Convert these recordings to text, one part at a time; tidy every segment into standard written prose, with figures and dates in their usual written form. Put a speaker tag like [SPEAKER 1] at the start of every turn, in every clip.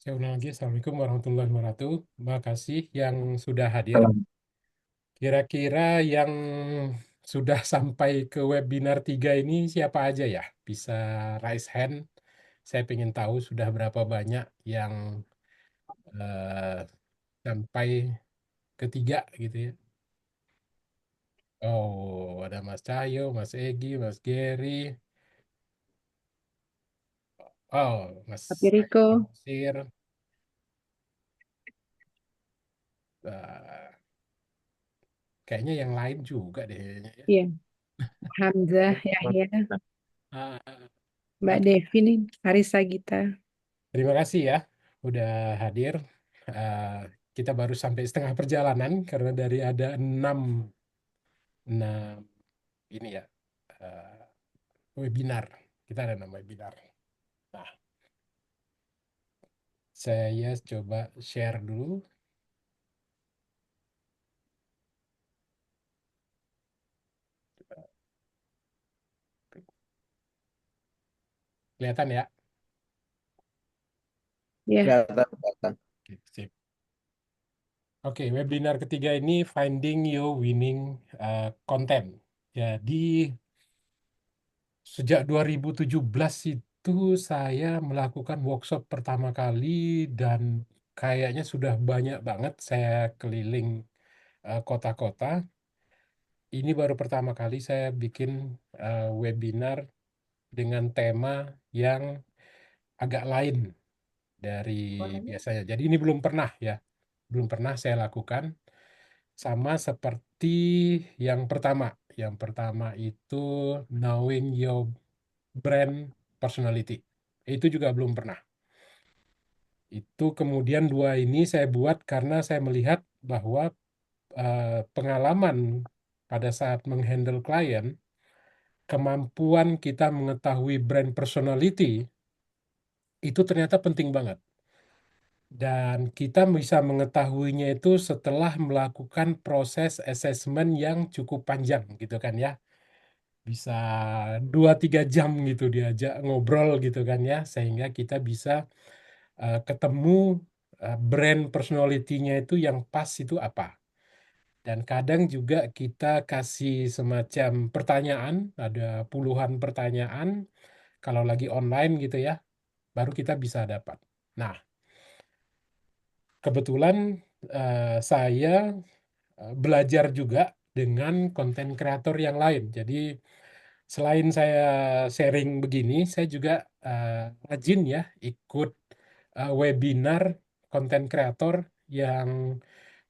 [SPEAKER 1] Saya ulang lagi, Assalamualaikum warahmatullahi wabarakatuh. Makasih yang sudah hadir.
[SPEAKER 2] Salam.
[SPEAKER 1] Kira-kira yang sudah sampai ke webinar 3 ini siapa aja ya? Bisa raise hand. Saya ingin tahu sudah berapa banyak yang eh, sampai ketiga gitu ya. Oh, ada Mas Cahyo, Mas Egi, Mas Gary. Oh,
[SPEAKER 2] Tapi
[SPEAKER 1] Mas
[SPEAKER 2] Riko,
[SPEAKER 1] Sir. Eh, Kayaknya yang lain juga deh. Ya.
[SPEAKER 2] ya, Hamzah, Yahya,
[SPEAKER 1] Ah,
[SPEAKER 2] Mbak
[SPEAKER 1] oke.
[SPEAKER 2] Devi nih, Arisa Gita.
[SPEAKER 1] Terima kasih ya udah hadir. Eh, kita baru sampai setengah perjalanan karena dari ada enam ini ya eh, webinar. Kita ada 6 webinar. Nah, saya coba share dulu. Kelihatan ya?
[SPEAKER 2] Ya, Kelihatan, kelihatan.
[SPEAKER 1] Oke, sip. Oke, webinar ketiga ini Finding Your Winning Content. Jadi sejak 2017 itu saya melakukan workshop pertama kali dan kayaknya sudah banyak banget saya keliling kota-kota. Ini baru pertama kali saya bikin webinar dengan tema yang agak lain dari biasanya. Jadi ini belum pernah ya, belum pernah saya lakukan. Sama seperti yang pertama. Yang pertama itu knowing your brand personality. Itu juga belum pernah. Itu kemudian dua ini saya buat karena saya melihat bahwa pengalaman pada saat menghandle klien, kemampuan kita mengetahui brand personality itu ternyata penting banget. Dan kita bisa mengetahuinya itu setelah melakukan proses assessment yang cukup panjang gitu kan ya. Bisa 2-3 jam gitu diajak ngobrol gitu kan ya. Sehingga kita bisa ketemu brand personality-nya itu yang pas itu apa. Dan kadang juga kita kasih semacam pertanyaan, ada puluhan pertanyaan, kalau lagi online gitu ya, baru kita bisa dapat. Nah, kebetulan saya belajar juga dengan konten kreator yang lain. Jadi selain saya sharing begini, saya juga rajin ya ikut webinar konten kreator yang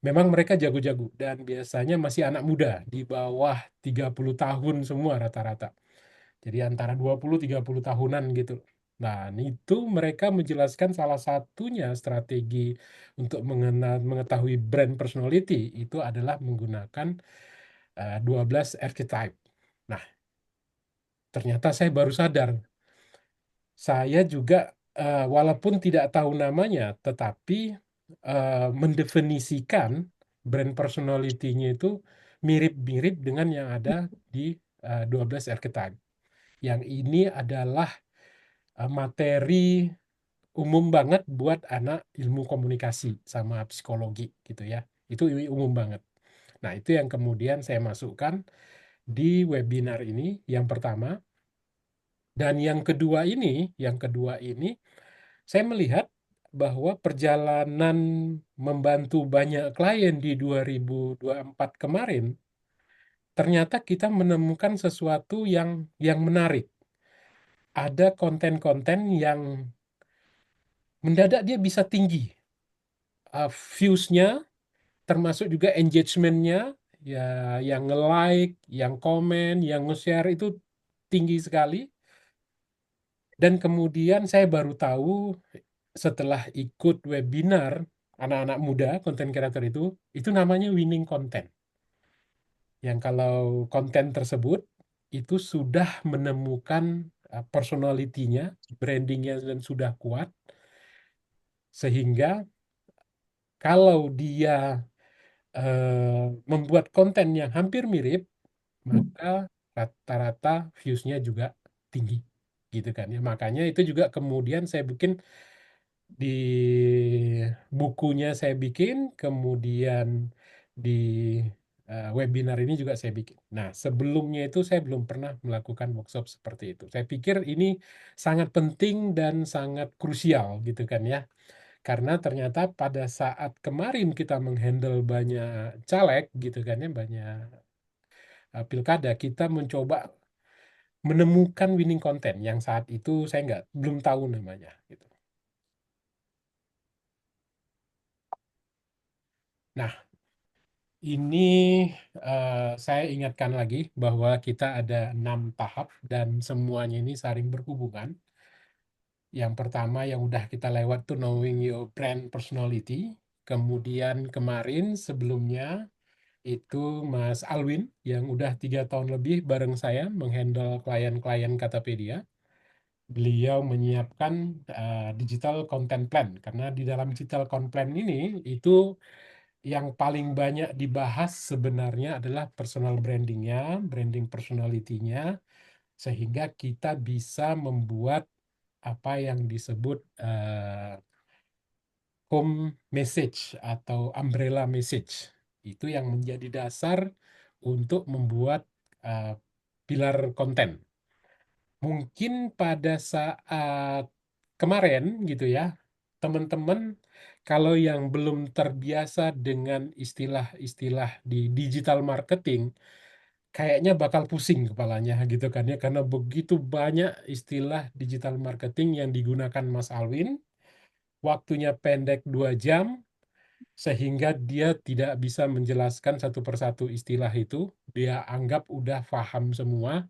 [SPEAKER 1] memang mereka jago-jago dan biasanya masih anak muda di bawah 30 tahun semua rata-rata. Jadi antara 20-30 tahunan gitu. Nah, itu mereka menjelaskan salah satunya strategi untuk mengetahui brand personality itu adalah menggunakan 12 archetype. Nah, ternyata saya baru sadar. Saya juga walaupun tidak tahu namanya, tetapi mendefinisikan brand personality-nya itu mirip-mirip dengan yang ada di 12 archetype. Yang ini adalah materi umum banget buat anak ilmu komunikasi sama psikologi gitu ya. Itu umum banget. Nah, itu yang kemudian saya masukkan di webinar ini yang pertama. Dan yang kedua ini saya melihat bahwa perjalanan membantu banyak klien di 2024 kemarin, ternyata kita menemukan sesuatu yang menarik. Ada konten-konten yang mendadak dia bisa tinggi. Views-nya, termasuk juga engagement-nya, ya yang nge-like, yang komen, yang nge-share itu tinggi sekali. Dan kemudian saya baru tahu setelah ikut webinar anak-anak muda konten kreator itu namanya winning content. Yang kalau konten tersebut itu sudah menemukan personality-nya, brandingnya dan sudah kuat, sehingga kalau dia membuat konten yang hampir mirip, maka rata-rata views-nya juga tinggi. gitu kan ya. Makanya itu juga kemudian saya bikin di bukunya saya bikin, kemudian di webinar ini juga saya bikin. Nah, sebelumnya itu saya belum pernah melakukan workshop seperti itu. Saya pikir ini sangat penting dan sangat krusial gitu kan ya. Karena ternyata pada saat kemarin kita menghandle banyak caleg gitu kan ya, banyak pilkada, kita mencoba menemukan winning content yang saat itu saya nggak belum tahu namanya gitu. Nah, ini saya ingatkan lagi bahwa kita ada 6 tahap dan semuanya ini saling berhubungan. Yang pertama yang udah kita lewat tuh knowing your brand personality. Kemudian kemarin sebelumnya itu Mas Alwin yang udah 3 tahun lebih bareng saya menghandle klien-klien Katapedia. Beliau menyiapkan digital content plan karena di dalam digital content plan ini itu yang paling banyak dibahas sebenarnya adalah personal brandingnya, branding personality-nya, sehingga kita bisa membuat apa yang disebut home message atau umbrella message. Itu yang menjadi dasar untuk membuat uh, pilar konten. Mungkin pada saat kemarin gitu ya, teman-teman kalau yang belum terbiasa dengan istilah-istilah di digital marketing, kayaknya bakal pusing kepalanya gitu kan ya, karena begitu banyak istilah digital marketing yang digunakan Mas Alwin, waktunya pendek 2 jam, sehingga dia tidak bisa menjelaskan satu persatu istilah itu, dia anggap udah paham semua,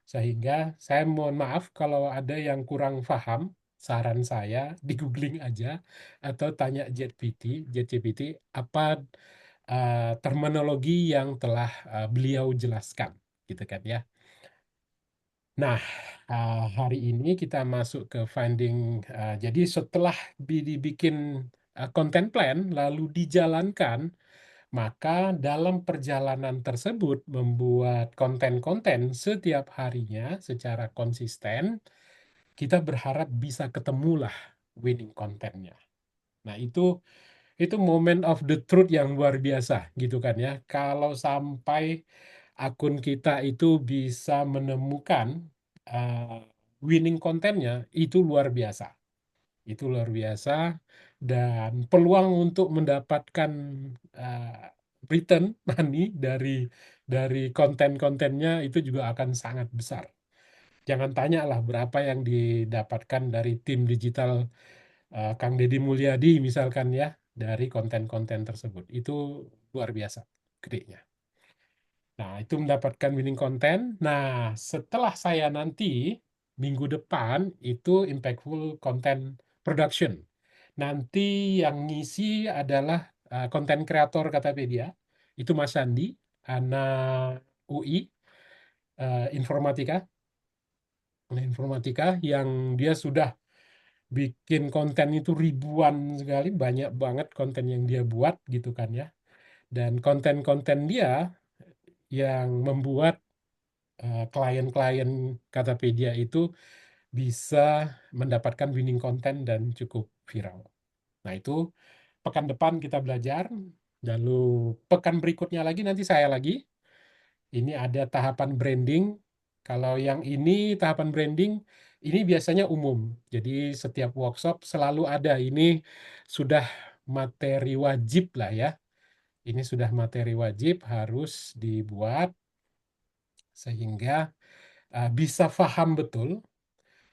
[SPEAKER 1] sehingga saya mohon maaf kalau ada yang kurang paham, saran saya di googling aja atau tanya JetGPT apa terminologi yang telah beliau jelaskan, gitu kan ya. Nah, hari ini kita masuk ke finding. Jadi setelah dibikin content plan lalu dijalankan, maka dalam perjalanan tersebut membuat konten-konten setiap harinya secara konsisten, kita berharap bisa ketemulah winning kontennya. Nah, itu moment of the truth yang luar biasa gitu kan ya. Kalau sampai akun kita itu bisa menemukan uh, winning kontennya, itu luar biasa. Itu luar biasa dan peluang untuk mendapatkan uh, return money dari konten-kontennya itu juga akan sangat besar. Jangan tanya lah berapa yang didapatkan dari tim digital Kang Deddy Mulyadi misalkan ya dari konten-konten tersebut. Itu luar biasa gedenya. Nah, itu mendapatkan winning content. Nah, setelah saya nanti minggu depan itu impactful content production. Nanti yang ngisi adalah konten kreator Katapedia. Itu Mas Sandi, anak UI, informatika. Nah, informatika yang dia sudah bikin konten itu ribuan sekali, banyak banget konten yang dia buat gitu kan ya. Dan konten-konten dia yang membuat klien-klien Katapedia itu bisa mendapatkan winning content dan cukup viral. Nah, itu pekan depan kita belajar, lalu pekan berikutnya lagi nanti saya lagi. Ini ada tahapan branding. Kalau yang ini tahapan branding, ini biasanya umum. Jadi setiap workshop selalu ada. Ini sudah materi wajib lah ya. Ini sudah materi wajib harus dibuat sehingga bisa paham betul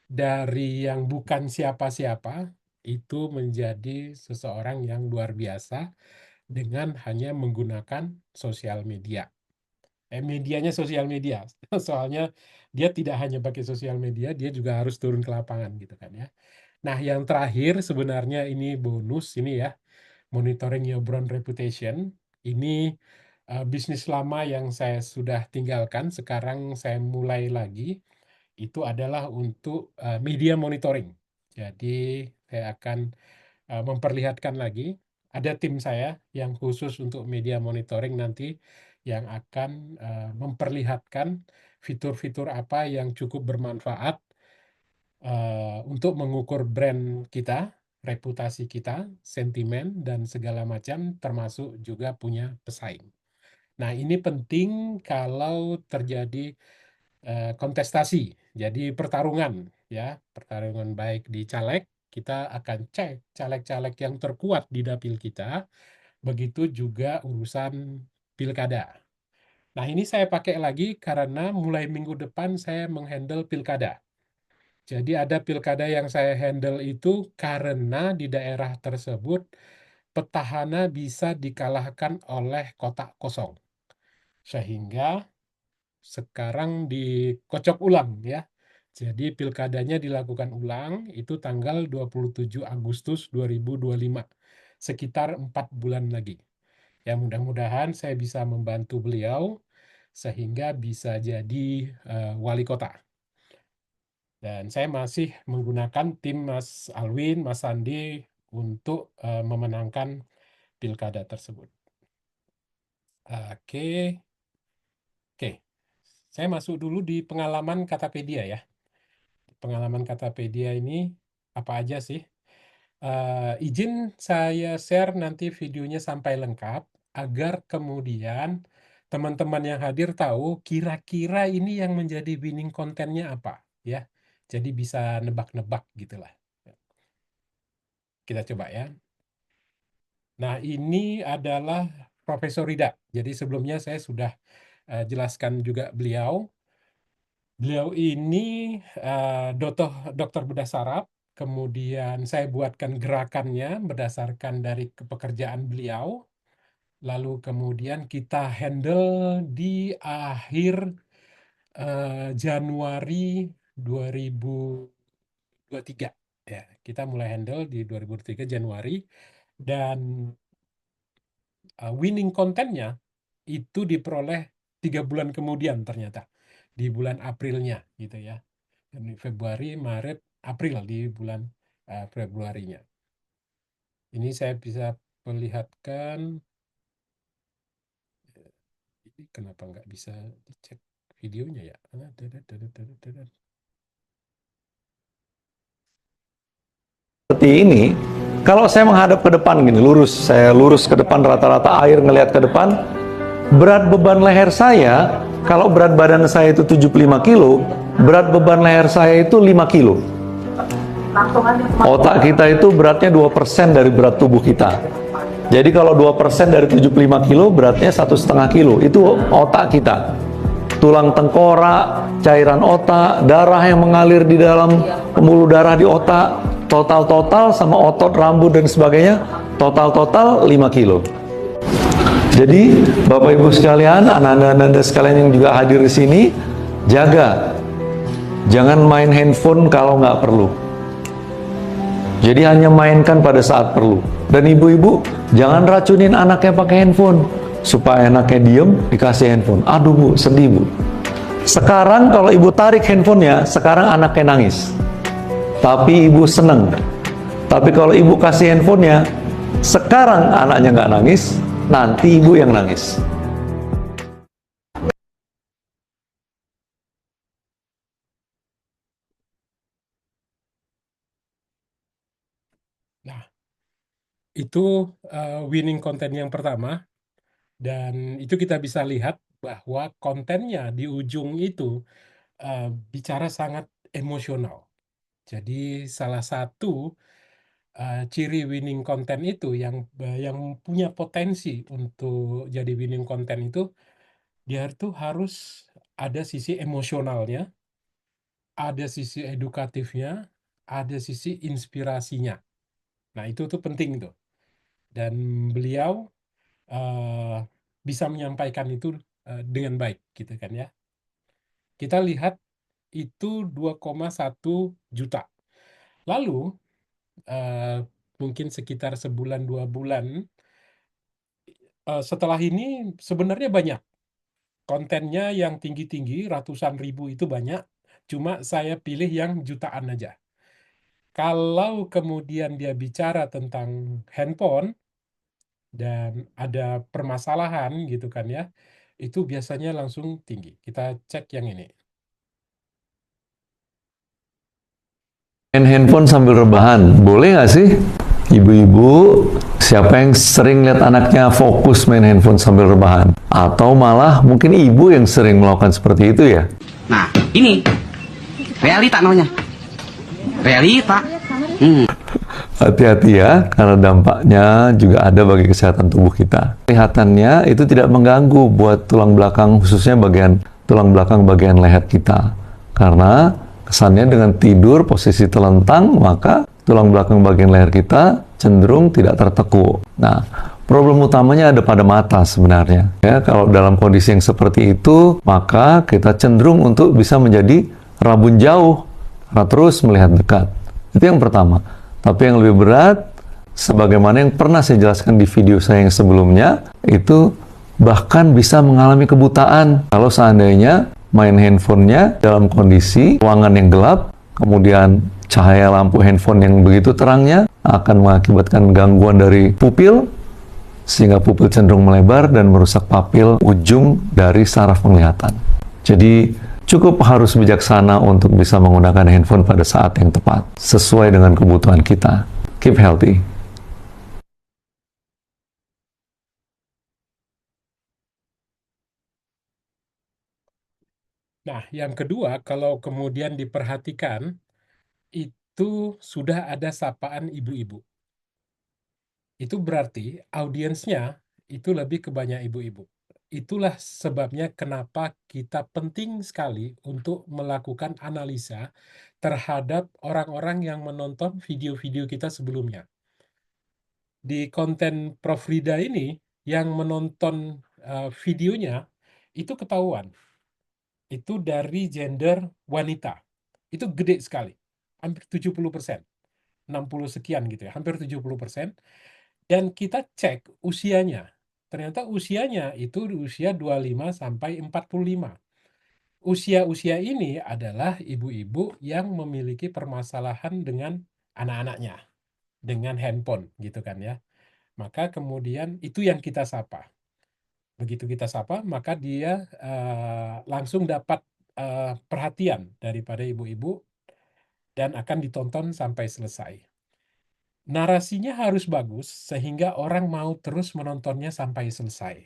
[SPEAKER 1] dari yang bukan siapa-siapa itu menjadi seseorang yang luar biasa dengan hanya menggunakan sosial media. Medianya sosial media. Soalnya dia tidak hanya pakai sosial media, dia juga harus turun ke lapangan gitu kan ya. Nah, yang terakhir sebenarnya ini bonus ini ya, monitoring your brand reputation. Ini bisnis lama yang saya sudah tinggalkan, sekarang saya mulai lagi. Itu adalah untuk media monitoring. Jadi saya akan memperlihatkan lagi. Ada tim saya yang khusus untuk media monitoring nanti yang akan memperlihatkan fitur-fitur apa yang cukup bermanfaat untuk mengukur brand kita, reputasi kita, sentimen, dan segala macam, termasuk juga punya pesaing. Nah, ini penting kalau terjadi kontestasi, jadi pertarungan, ya, pertarungan baik di caleg, kita akan cek caleg-caleg yang terkuat di dapil kita, begitu juga urusan pilkada. Nah, ini saya pakai lagi karena mulai minggu depan saya menghandle pilkada. Jadi ada pilkada yang saya handle itu karena di daerah tersebut petahana bisa dikalahkan oleh kotak kosong. Sehingga sekarang dikocok ulang ya. Jadi pilkadanya dilakukan ulang itu tanggal 27 Agustus 2025. Sekitar 4 bulan lagi. Ya mudah-mudahan saya bisa membantu beliau sehingga bisa jadi wali kota. Dan saya masih menggunakan tim Mas Alwin, Mas Sandi untuk memenangkan pilkada tersebut. Oke, oke. Saya masuk dulu di pengalaman Katapedia ya. Pengalaman Katapedia ini apa aja sih? Izin saya share nanti videonya sampai lengkap agar kemudian teman-teman yang hadir tahu kira-kira ini yang menjadi winning kontennya apa ya. Jadi bisa nebak-nebak gitulah. Kita coba ya. Nah, ini adalah Profesor Rida. Jadi sebelumnya saya sudah jelaskan juga beliau. Beliau ini dokter bedah saraf. Kemudian saya buatkan gerakannya berdasarkan dari pekerjaan beliau. Lalu kemudian kita handle di akhir Januari 2023. Ya, kita mulai handle di 2023 Januari. Dan winning kontennya itu diperoleh 3 bulan kemudian ternyata di bulan Aprilnya gitu ya. Ini Februari, Maret, April di bulan Februarinya. Ini saya bisa perlihatkan. Ini kenapa nggak bisa dicek videonya ya?
[SPEAKER 3] Seperti ini, kalau saya menghadap ke depan gini, lurus, saya lurus ke depan, rata-rata air ngelihat ke depan, berat beban leher saya, kalau berat badan saya itu 75 kilo, berat beban leher saya itu 5 kilo. Otak kita itu beratnya 2% dari berat tubuh kita. Jadi kalau 2% dari 75 kilo, beratnya 1,5 kilo. Itu otak kita. Tulang tengkorak, cairan otak, darah yang mengalir di dalam pembuluh darah di otak, total sama otot, rambut dan sebagainya, total 5 kilo. Jadi Bapak Ibu sekalian, anak-anak sekalian yang juga hadir di sini, jaga, jangan main handphone kalau nggak perlu. Jadi hanya mainkan pada saat perlu. Dan ibu-ibu, jangan racunin anaknya pakai handphone. Supaya anaknya diem, dikasih handphone. Aduh bu, sedih bu. Sekarang kalau ibu tarik handphonenya, sekarang anaknya nangis. Tapi ibu seneng. Tapi kalau ibu kasih handphonenya, sekarang anaknya nggak nangis, nanti ibu yang nangis.
[SPEAKER 1] Nah, itu winning konten yang pertama. Dan itu kita bisa lihat bahwa kontennya di ujung itu eh, bicara sangat emosional. Jadi salah satu ciri winning content itu yang punya potensi untuk jadi winning content itu dia tuh harus ada sisi emosionalnya, ada sisi edukatifnya, ada sisi inspirasinya. Nah, itu tuh penting tuh. Dan beliau eh, bisa menyampaikan itu dengan baik gitu kan ya. Kita lihat itu 2,1 juta. Lalu eh, mungkin sekitar sebulan 2 bulan setelah ini sebenarnya banyak kontennya yang tinggi-tinggi ratusan ribu itu banyak. Cuma saya pilih yang jutaan aja. Kalau kemudian dia bicara tentang handphone dan ada permasalahan gitu kan ya, itu biasanya langsung tinggi. Kita cek yang ini.
[SPEAKER 3] Main handphone sambil rebahan, boleh nggak sih? Ibu-ibu, siapa yang sering lihat anaknya fokus main handphone sambil rebahan? Atau malah mungkin ibu yang sering melakukan seperti itu ya?
[SPEAKER 4] Nah, ini realita namanya. Realita.
[SPEAKER 3] Hati-hati ya, karena dampaknya juga ada bagi kesehatan tubuh kita. Kelihatannya itu tidak mengganggu buat tulang belakang, khususnya bagian tulang belakang bagian leher kita. Karena kesannya dengan tidur posisi telentang, maka tulang belakang bagian leher kita cenderung tidak tertekuk. Nah, problem utamanya ada pada mata sebenarnya. Ya, kalau dalam kondisi yang seperti itu, maka kita cenderung untuk bisa menjadi rabun jauh karena terus melihat dekat. Itu yang pertama. Tapi yang lebih berat, sebagaimana yang pernah saya jelaskan di video saya yang sebelumnya, itu bahkan bisa mengalami kebutaan kalau seandainya main handphonenya dalam kondisi ruangan yang gelap, kemudian cahaya lampu handphone yang begitu terangnya akan mengakibatkan gangguan dari pupil, sehingga pupil cenderung melebar dan merusak papil ujung dari saraf penglihatan. Jadi cukup harus bijaksana untuk bisa menggunakan handphone pada saat yang tepat, sesuai dengan kebutuhan kita. Keep healthy.
[SPEAKER 1] Nah, yang kedua, kalau kemudian diperhatikan, itu sudah ada sapaan ibu-ibu. Itu berarti audiensnya itu lebih ke banyak ibu-ibu. Itulah sebabnya kenapa kita penting sekali untuk melakukan analisa terhadap orang-orang yang menonton video-video kita sebelumnya. Di konten Prof. Rida ini, yang menonton videonya itu ketahuan. Itu dari gender wanita. Itu gede sekali. Hampir 70%. 60 sekian gitu ya. Hampir 70%. Dan kita cek usianya. Ternyata usianya itu usia 25 sampai 45. Usia-usia ini adalah ibu-ibu yang memiliki permasalahan dengan anak-anaknya, dengan handphone gitu kan ya. Maka kemudian itu yang kita sapa. Begitu kita sapa, maka dia langsung dapat perhatian daripada ibu-ibu dan akan ditonton sampai selesai. Narasinya harus bagus sehingga orang mau terus menontonnya sampai selesai.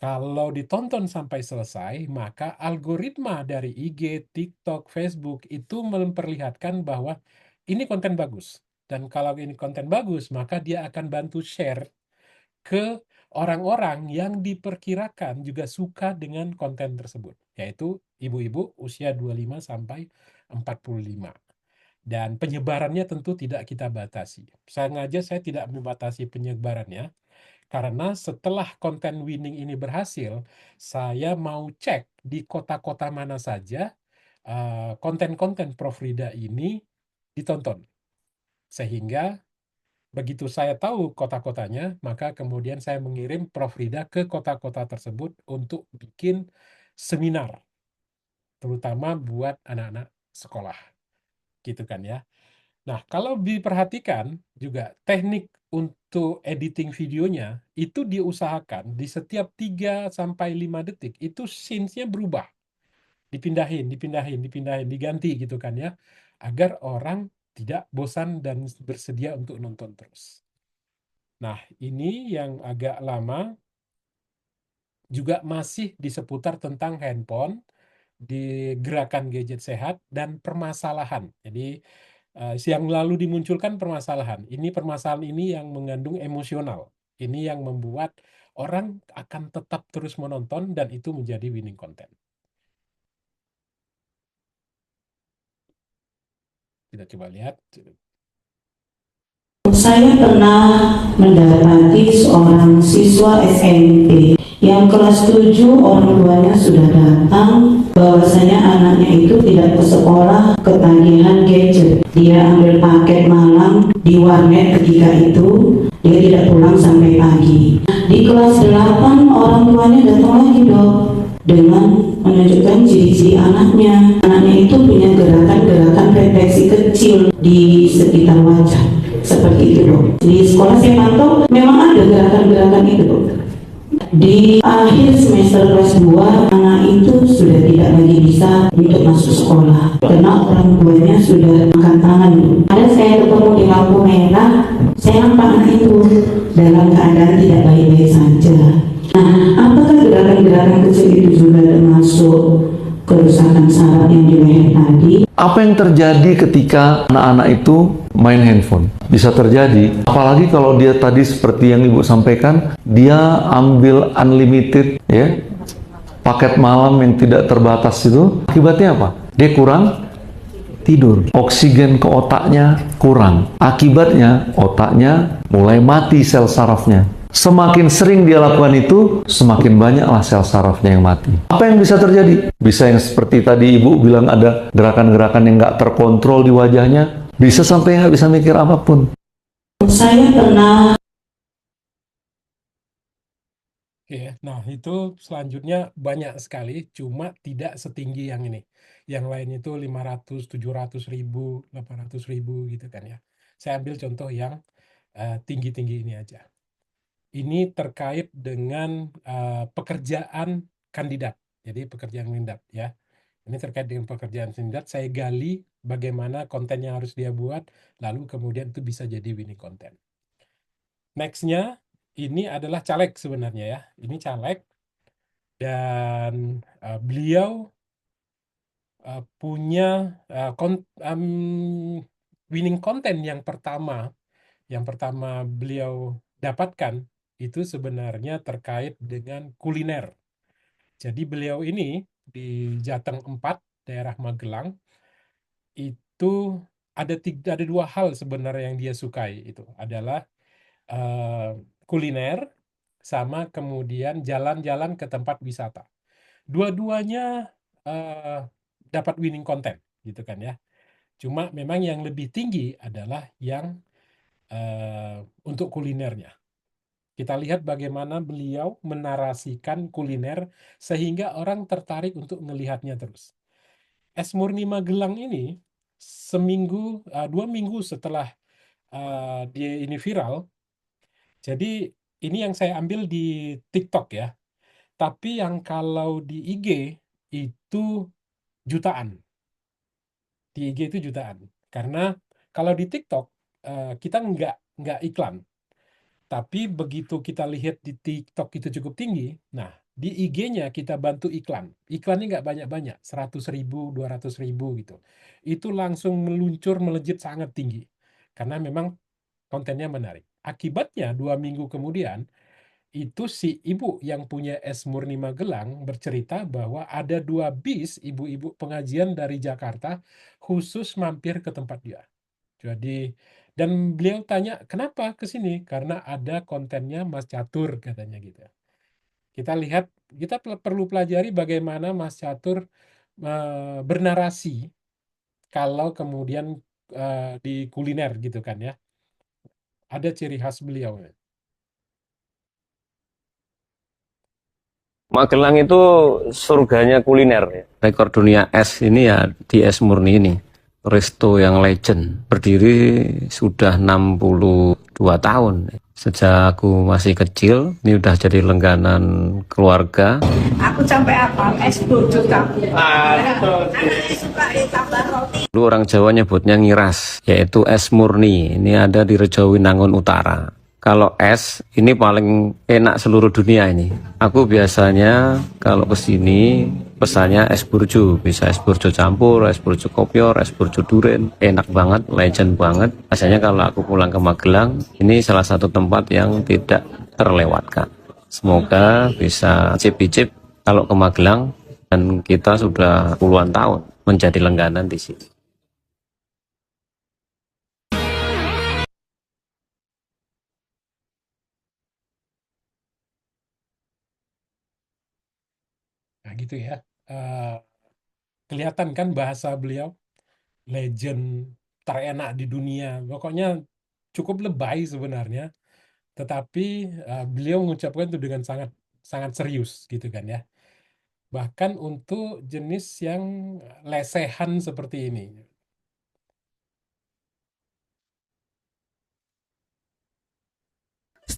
[SPEAKER 1] Kalau ditonton sampai selesai, maka algoritma dari IG, TikTok, Facebook itu memperlihatkan bahwa ini konten bagus. Dan kalau ini konten bagus, maka dia akan bantu share ke orang-orang yang diperkirakan juga suka dengan konten tersebut, yaitu ibu-ibu usia 25 sampai 45. Dan penyebarannya tentu tidak kita batasi. Sengaja saya tidak membatasi penyebarannya, karena setelah konten winning ini berhasil, saya mau cek di kota-kota mana saja konten-konten Prof. Rida ini ditonton. Sehingga begitu saya tahu kota-kotanya, maka kemudian saya mengirim Prof. Rida ke kota-kota tersebut untuk bikin seminar, terutama buat anak-anak sekolah. Gitu kan ya. Nah, kalau diperhatikan juga teknik untuk editing videonya itu diusahakan di setiap 3-5 detik itu scenes-nya berubah. Dipindahin, diganti gitu kan ya. Agar orang tidak bosan dan bersedia untuk nonton terus. Nah, ini yang agak lama juga masih di seputar tentang handphone, di gerakan gadget sehat, dan permasalahan. Jadi, yang lalu dimunculkan permasalahan. Ini permasalahan ini yang mengandung emosional. Ini yang membuat orang akan tetap terus menonton dan itu menjadi winning content. Kita coba lihat.
[SPEAKER 5] Saya pernah mendapati seorang siswa SMP yang kelas 7 orang tuanya sudah datang bahwasanya anaknya itu tidak ke sekolah ketagihan gadget. Dia ambil paket malam di warnet ketika itu, dia tidak pulang sampai pagi. Di kelas 8 orang tuanya datang lagi dok dengan menunjukkan ciri-ciri anaknya. Anaknya itu punya gerakan-gerakan refleksi kecil di sekitar wajah. Seperti itu dok. Di sekolah saya pantau memang ada gerakan-gerakan itu dok. Di akhir semester kelas 2 anak itu sudah tidak lagi bisa untuk masuk sekolah karena orang tuanya sudah angkat tangan. Ada saya ketemu di lampu merah, saya nampak anak itu dalam keadaan tidak baik-baik saja. Nah, apakah gerakan-gerakan kecil itu juga termasuk kerusakan saraf yang di leher tadi?
[SPEAKER 3] Apa yang terjadi ketika anak-anak itu main handphone? Bisa terjadi, apalagi kalau dia tadi seperti yang Ibu sampaikan, dia ambil unlimited ya, paket malam yang tidak terbatas itu, akibatnya apa? Dia kurang tidur, oksigen ke otaknya kurang, akibatnya otaknya mulai mati sel sarafnya. Semakin sering dia lakukan itu, semakin banyaklah sel sarafnya yang mati. Apa yang bisa terjadi? Bisa yang seperti tadi Ibu bilang ada gerakan-gerakan yang nggak terkontrol di wajahnya, bisa sampai nggak bisa mikir apapun.
[SPEAKER 5] Saya pernah
[SPEAKER 1] Oke, nah itu selanjutnya banyak sekali, cuma tidak setinggi yang ini. Yang lain itu 500, 700 ribu, 800 ribu gitu kan ya. Saya ambil contoh yang tinggi-tinggi ini aja. Ini terkait dengan pekerjaan kandidat. Jadi pekerjaan kandidat ya. Ini terkait dengan pekerjaan kandidat. Saya gali bagaimana konten yang harus dia buat, lalu kemudian itu bisa jadi winning content. Next-nya ini adalah caleg sebenarnya ya. Ini caleg dan beliau punya winning content yang pertama beliau dapatkan itu sebenarnya terkait dengan kuliner. Jadi beliau ini di Jateng 4, daerah Magelang, itu ada dua hal sebenarnya yang dia sukai. Itu adalah kuliner sama kemudian jalan-jalan ke tempat wisata. Dua-duanya dapat winning content gitu kan ya. Cuma memang yang lebih tinggi adalah yang untuk kulinernya. Kita lihat bagaimana beliau menarasikan kuliner sehingga orang tertarik untuk melihatnya terus. Es Murni Magelang ini seminggu, 2 minggu setelah dia ini viral. Jadi ini yang saya ambil di TikTok ya. Tapi yang kalau di IG itu jutaan. Di IG itu jutaan. Karena kalau di TikTok kita nggak iklan. Tapi begitu kita lihat di TikTok itu cukup tinggi, nah di IG-nya kita bantu iklan. Iklannya nggak banyak-banyak, 100 ribu, 200 ribu gitu. Itu langsung meluncur, melejit sangat tinggi. Karena memang kontennya menarik. Akibatnya 2 minggu kemudian, itu si ibu yang punya Es Murni Magelang bercerita bahwa ada 2 bis ibu-ibu pengajian dari Jakarta khusus mampir ke tempat dia. Jadi, dan beliau tanya, kenapa ke sini? Karena ada kontennya Mas Catur, katanya gitu. Kita lihat, kita perlu pelajari bagaimana Mas Catur bernarasi kalau kemudian di kuliner gitu kan ya. Ada ciri khas beliau.
[SPEAKER 6] Magelang itu surganya kuliner ya. Rekor dunia es ini ya di Es Murni ini. Resto yang legend. Berdiri sudah 62 tahun. Sejak aku masih kecil, ini udah jadi langganan keluarga.
[SPEAKER 7] Aku sampai apa? Es bojo kamu. Anaknya suka tambah roti.
[SPEAKER 6] Dulu orang Jawa nyebutnya ngiras, yaitu Es Murni. Ini ada di Rejo Winangun Utara. Kalau es, ini paling enak seluruh dunia ini. Aku biasanya kalau kesini pesannya es burjo. Bisa es burjo campur, es burjo kopior, es burjo duren. Enak banget, legend banget. Biasanya kalau aku pulang ke Magelang, ini salah satu tempat yang tidak terlewatkan. Semoga bisa cip-cip kalau ke Magelang, dan kita sudah puluhan tahun menjadi langganan di sini.
[SPEAKER 1] Nah gitu ya. Kelihatan kan bahasa beliau, legend terenak di dunia. Pokoknya cukup lebay sebenarnya. Tetapi beliau mengucapkan itu dengan sangat sangat serius gitu kan ya. Bahkan untuk jenis yang lesehan seperti ini.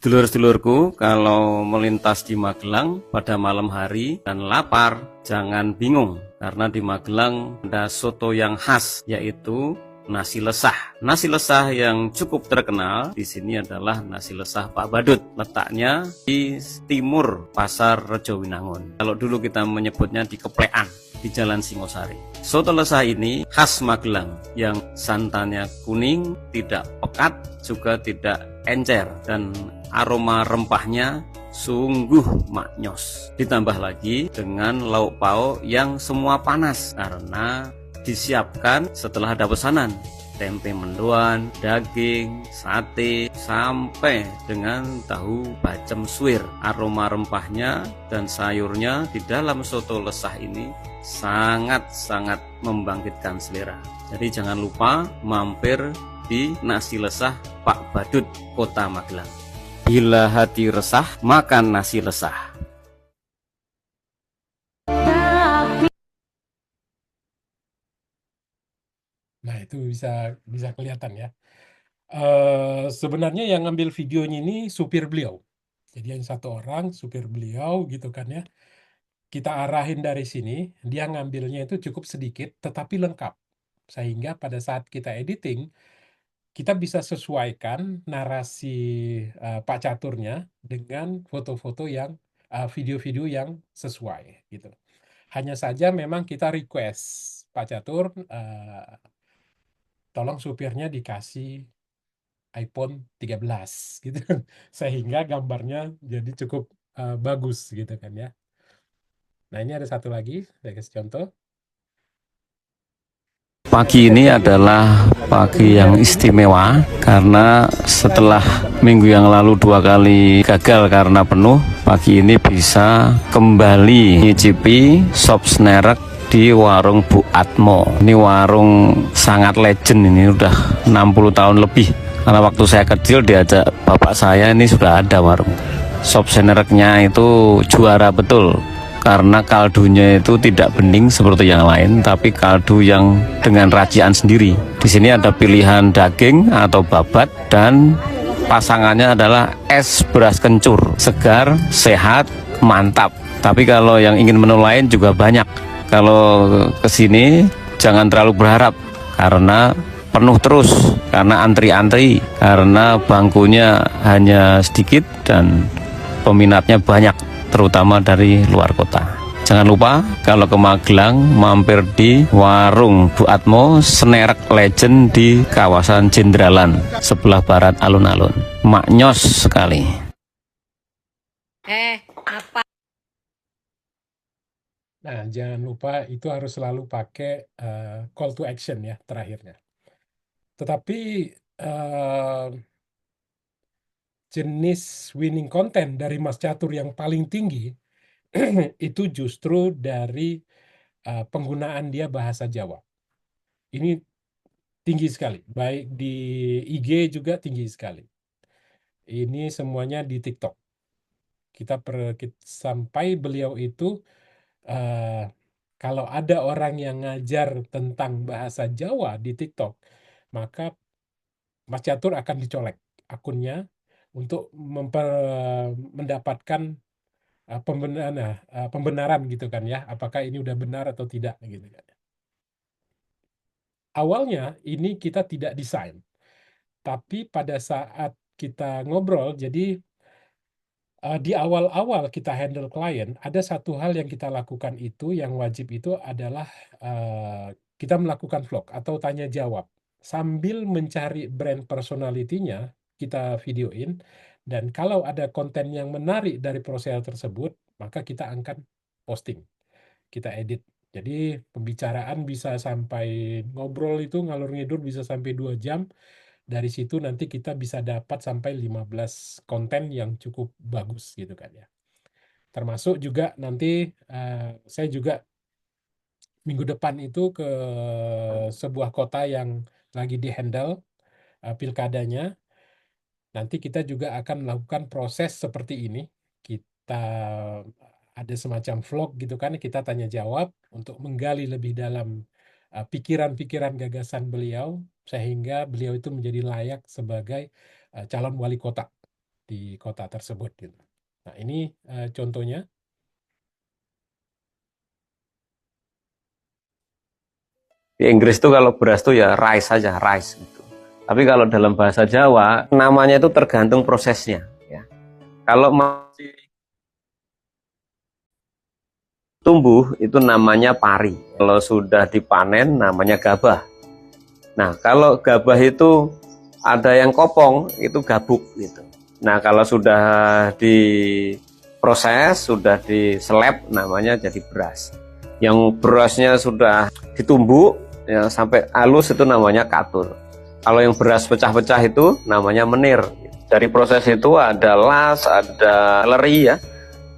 [SPEAKER 6] Sedulur-sedulurku, kalau melintas di Magelang pada malam hari dan lapar, jangan bingung. Karena di Magelang ada soto yang khas, yaitu nasi lesah. Nasi lesah yang cukup terkenal di sini adalah nasi lesah Pak Badut. Letaknya di timur Pasar Rejowinangun. Kalau dulu kita menyebutnya di Keplekan, di Jalan Singosari. Soto lesah ini khas Magelang, yang santannya kuning, tidak pekat, juga tidak encer, dan aroma rempahnya sungguh maknyos. Ditambah lagi dengan lauk pauk yang semua panas karena disiapkan setelah ada pesanan. Tempe mendoan, daging, sate, sampai dengan tahu bacem suwir. Aroma rempahnya dan sayurnya di dalam soto lesah ini sangat-sangat membangkitkan selera. Jadi jangan lupa mampir di nasi lesah Pak Badut, Kota Magelang. Bila hati resah, makan nasi lesah.
[SPEAKER 1] Nah, itu bisa kelihatan ya. Sebenarnya yang ngambil videonya ini supir beliau. Jadi yang satu orang supir beliau gitu kan ya. Kita arahin dari sini, dia ngambilnya itu cukup sedikit tetapi lengkap. Sehingga pada saat kita editing, kita bisa sesuaikan narasi Pak Caturnya dengan foto-foto yang video-video yang sesuai gitu. Hanya saja memang kita request Pak Catur, tolong supirnya dikasih iPhone 13 gitu. Sehingga gambarnya jadi cukup bagus gitu kan ya. Nah, ini ada satu lagi, saya kasih contoh.
[SPEAKER 6] Pagi ini adalah pagi yang istimewa karena setelah minggu yang lalu 2 kali gagal karena penuh, pagi ini bisa kembali nyicipi sop snerek di warung Bu Atmo. Ini warung sangat legend, ini udah 60 tahun lebih. Karena waktu saya kecil diajak bapak saya, ini sudah ada warung. Sop snereknya itu juara betul. Karena kaldunya itu tidak bening seperti yang lain, tapi kaldu yang dengan racian sendiri. Di sini ada pilihan daging atau babat, dan pasangannya adalah es beras kencur, segar, sehat, mantap. Tapi kalau yang ingin menu lain juga banyak. Kalau kesini jangan terlalu berharap, karena penuh terus, karena antri-antri, karena bangkunya hanya sedikit dan peminatnya banyak, terutama dari luar kota. Jangan lupa kalau ke Magelang mampir di warung Bu Atmo Snerek Legend di kawasan Jendralan sebelah barat alun-alun. Maknyos sekali.
[SPEAKER 7] Apa?
[SPEAKER 1] Nah, jangan lupa itu harus selalu pakai call to action ya terakhirnya. Tetapi jenis winning content dari Mas Catur yang paling tinggi itu justru dari penggunaan dia bahasa Jawa. Ini tinggi sekali, baik di IG juga tinggi sekali. Ini semuanya di TikTok. Sampai beliau itu kalau ada orang yang ngajar tentang bahasa Jawa di TikTok, maka Mas Catur akan dicolek akunnya untuk mendapatkan pembenaran gitu kan ya, apakah ini udah benar atau tidak gitu kan. Awalnya ini kita tidak desain, tapi pada saat kita ngobrol, jadi di awal-awal kita handle klien, ada satu hal yang kita lakukan itu, yang wajib itu adalah kita melakukan vlog atau tanya jawab. Sambil mencari brand personality-nya, kita videoin, dan kalau ada konten yang menarik dari profil tersebut, maka kita akan posting, kita edit. Jadi pembicaraan bisa sampai ngobrol itu ngalur ngidur bisa sampai 2 jam. Dari situ nanti kita bisa dapat sampai 15 konten yang cukup bagus gitu kan ya. Termasuk juga nanti saya juga minggu depan itu ke sebuah kota yang lagi dihandle pilkadanya. Nanti kita juga akan melakukan proses seperti ini. Kita ada semacam vlog gitu kan, kita tanya jawab untuk menggali lebih dalam pikiran-pikiran gagasan beliau, sehingga beliau itu menjadi layak sebagai calon wali kota di kota tersebut gitu. Nah, ini contohnya.
[SPEAKER 6] Di Inggris tuh kalau beras tuh ya rice saja, rice gitu. Tapi kalau dalam bahasa Jawa namanya itu tergantung prosesnya ya. Kalau masih tumbuh itu namanya pari. Kalau sudah dipanen namanya gabah. Nah, kalau gabah itu ada yang kopong itu gabuk gitu. Nah, kalau sudah diproses, sudah diseleb namanya jadi beras. Yang berasnya sudah ditumbuk ya, sampai halus itu namanya katur. Kalau yang beras pecah-pecah itu namanya menir. Dari proses itu ada las, ada leri ya.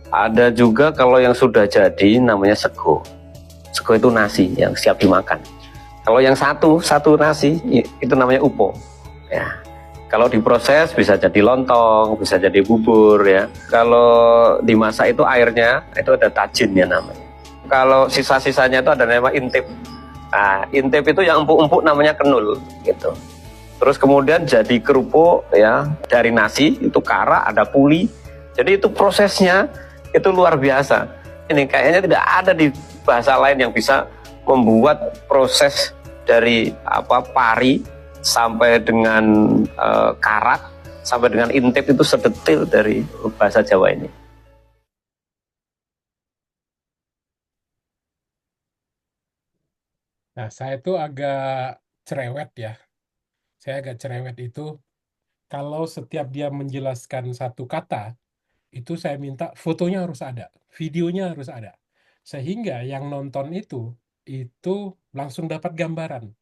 [SPEAKER 6] Ada juga kalau yang sudah jadi namanya sego. Sego itu nasi yang siap dimakan. Kalau yang satu nasi itu namanya upo. Ya. Kalau diproses bisa jadi lontong, bisa jadi bubur ya. Kalau dimasak itu airnya itu ada tajin ya namanya. Kalau sisa-sisanya itu ada nama intip. Nah, intip itu yang empuk-empuk namanya kenul gitu. Terus kemudian jadi kerupuk ya dari nasi itu kara, ada puli. Jadi itu prosesnya itu luar biasa. Ini kayaknya tidak ada di bahasa lain yang bisa membuat proses dari pari sampai dengan karak sampai dengan intip itu sedetil dari bahasa Jawa ini.
[SPEAKER 1] Nah, saya tuh agak cerewet ya. Saya agak cerewet itu kalau setiap dia menjelaskan satu kata, itu saya minta fotonya harus ada, videonya harus ada. Sehingga yang nonton itu langsung dapat gambaran.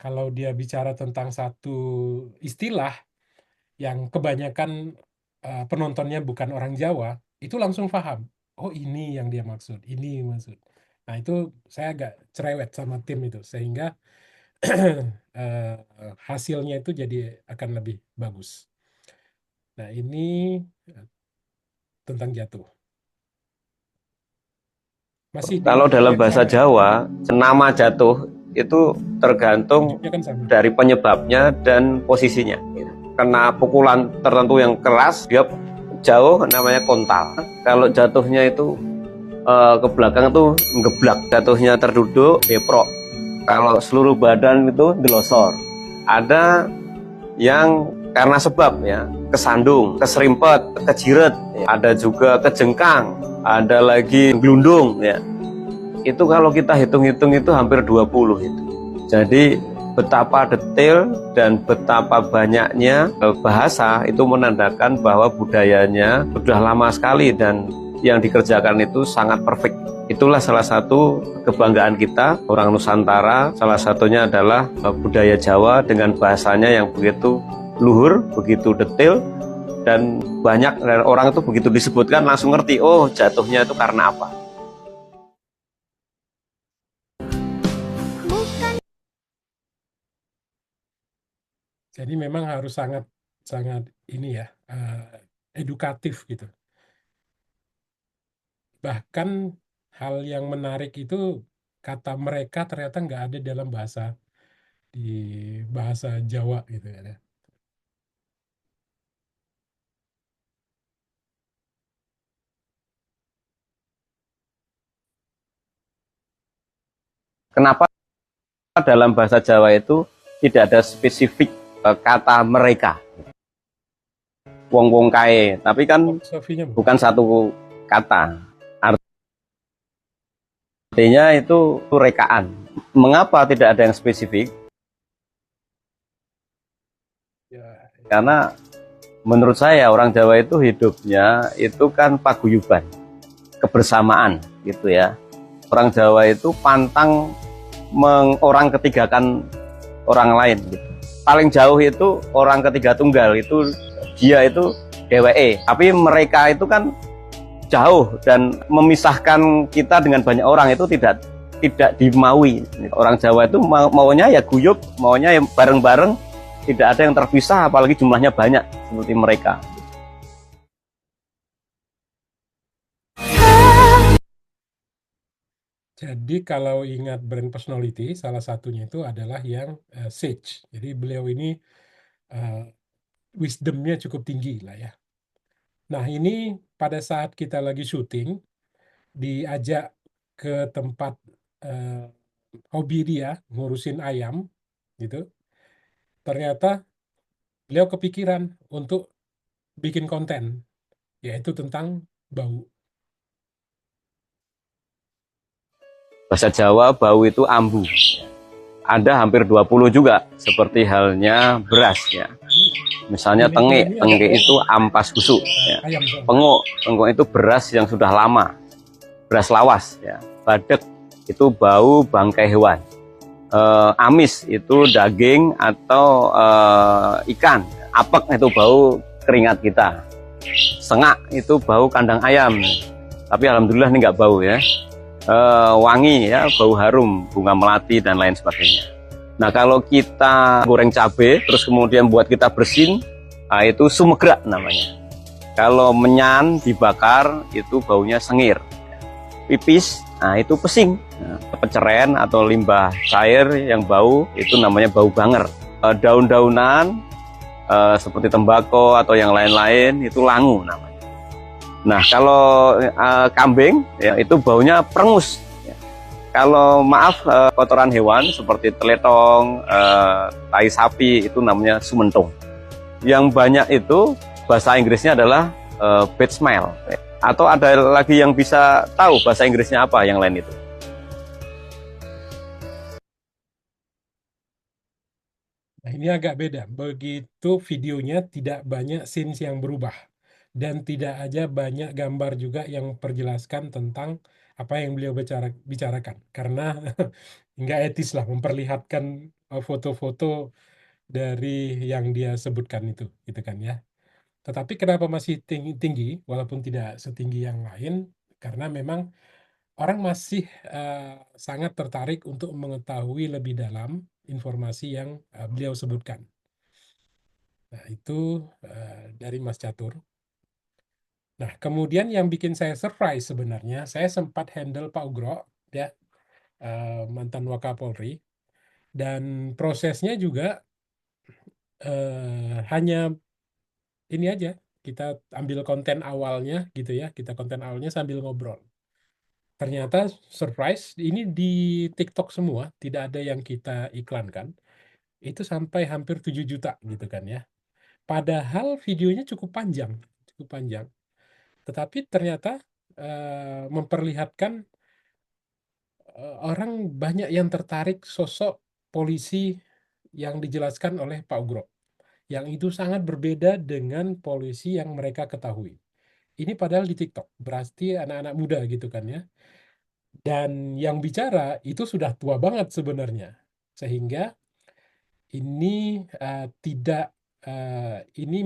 [SPEAKER 1] Kalau dia bicara tentang satu istilah yang kebanyakan penontonnya bukan orang Jawa, itu langsung paham. Oh, ini yang dia maksud, ini maksud. Nah, itu saya agak cerewet sama tim itu, sehingga eh, hasilnya itu jadi akan lebih bagus. Nah, ini tentang jatuh. Masih di
[SPEAKER 6] Kalau dalam
[SPEAKER 1] yang
[SPEAKER 6] bahasa
[SPEAKER 1] sama ya?
[SPEAKER 6] Jawa, nama jatuh itu tergantung
[SPEAKER 1] Ujungnya kan sama.
[SPEAKER 6] dari penyebabnya dan posisinya. Kena pukulan tertentu yang keras, dia jauh namanya kontal. Kalau jatuhnya itu ke belakang itu ngeblak, jatuhnya terduduk, deprok. Kalau seluruh badan itu delosor. Ada yang karena sebab ya, kesandung, keserimpet, kejiret, ada juga kejengkang, ada lagi gelundung ya. Itu kalau kita hitung-hitung itu hampir 20 itu. Jadi betapa detail dan betapa banyaknya bahasa itu menandakan bahwa budayanya sudah lama sekali dan yang dikerjakan itu sangat perfect. Itulah salah satu kebanggaan kita orang Nusantara. Salah satunya adalah budaya Jawa dengan bahasanya yang begitu luhur, begitu detail, dan banyak orang itu begitu disebutkan langsung ngerti, oh jatuhnya itu karena apa.
[SPEAKER 1] Jadi memang harus sangat sangat ini ya, edukatif gitu. Bahkan hal yang menarik itu kata mereka ternyata nggak ada dalam di bahasa Jawa gitu ya.
[SPEAKER 6] Kenapa dalam bahasa Jawa itu tidak ada spesifik kata mereka, wong-wong kae, tapi kan
[SPEAKER 1] Filosofinya
[SPEAKER 6] bukan satu kata. Artinya itu rekaan. Mengapa tidak ada yang spesifik?
[SPEAKER 1] ya,
[SPEAKER 6] Karena menurut saya orang Jawa itu hidupnya itu kan paguyuban, kebersamaan gitu ya. Orang Jawa itu pantang orang ketigakan orang lain gitu. Paling jauh itu orang ketiga tunggal itu dia itu DWE. Tapi mereka itu kan jauh dan memisahkan kita dengan banyak orang itu tidak dimaui. Orang Jawa itu maunya ya guyup, maunya ya bareng-bareng, tidak ada yang terpisah apalagi jumlahnya banyak seperti mereka.
[SPEAKER 1] Jadi kalau ingat brand personality, salah satunya itu adalah yang Sage. Jadi beliau ini wisdomnya cukup tinggi lah ya. Nah, ini pada saat kita lagi syuting, diajak ke tempat eh, hobi dia, ngurusin ayam, gitu. Ternyata beliau kepikiran untuk bikin konten, yaitu tentang bau.
[SPEAKER 6] Bahasa Jawa bau itu ambu. Ada hampir 20 juga, seperti halnya beras ya. Misalnya tengek, tengek itu ampas busuk ya.
[SPEAKER 1] Ayam soalnya.
[SPEAKER 6] Penguk, penguk itu beras yang sudah lama. Beras lawas ya. Badek itu bau bangkai hewan. Amis itu daging atau ikan. Apek itu bau keringat kita. Sengak itu bau kandang ayam. Tapi alhamdulillah ini nggak bau ya. Wangi ya, bau harum, bunga melati dan lain sebagainya. Nah, kalau kita goreng cabai terus kemudian buat kita bersin, nah itu sumegrak namanya. Kalau menyan dibakar itu baunya sengir. Pipis, nah itu pesing. Nah, peceren atau limbah cair yang bau itu namanya bau banger. Daun-daunan seperti tembakau atau yang lain-lain itu langu namanya. Nah, kalau kambing ya itu baunya perengus. Ya. Kalau maaf kotoran hewan seperti teletong, tai sapi itu namanya sumentong. Yang banyak itu bahasa Inggrisnya adalah bad smell. Atau ada lagi yang bisa tahu bahasa Inggrisnya apa yang lain itu?
[SPEAKER 1] Nah, ini agak beda. Begitu videonya tidak banyak scenes yang berubah. Dan tidak aja banyak gambar juga yang perjelaskan tentang apa yang beliau bicarakan. Karena nggak etis lah memperlihatkan foto-foto dari yang dia sebutkan itu, gitu kan ya. Tetapi kenapa masih tinggi, walaupun tidak setinggi yang lain, karena memang orang masih sangat tertarik untuk mengetahui lebih dalam informasi yang beliau sebutkan. Nah, itu dari Mas Catur. Nah, kemudian yang bikin saya surprise sebenarnya, saya sempat handle Pak Ugro, ya, mantan Wakapolri, dan prosesnya juga hanya ini aja, kita ambil konten awalnya gitu ya, kita konten awalnya sambil ngobrol. Ternyata surprise, ini di TikTok semua, tidak ada yang kita iklankan, itu sampai hampir 7 juta gitu kan ya. Padahal videonya cukup panjang, cukup panjang. Tetapi ternyata memperlihatkan orang banyak yang tertarik sosok polisi yang dijelaskan oleh Pak Ugro. Yang itu sangat berbeda dengan polisi yang mereka ketahui. Ini padahal di TikTok, berarti anak-anak muda gitu kan ya. Dan yang bicara itu sudah tua banget sebenarnya. Sehingga ini tidak, ini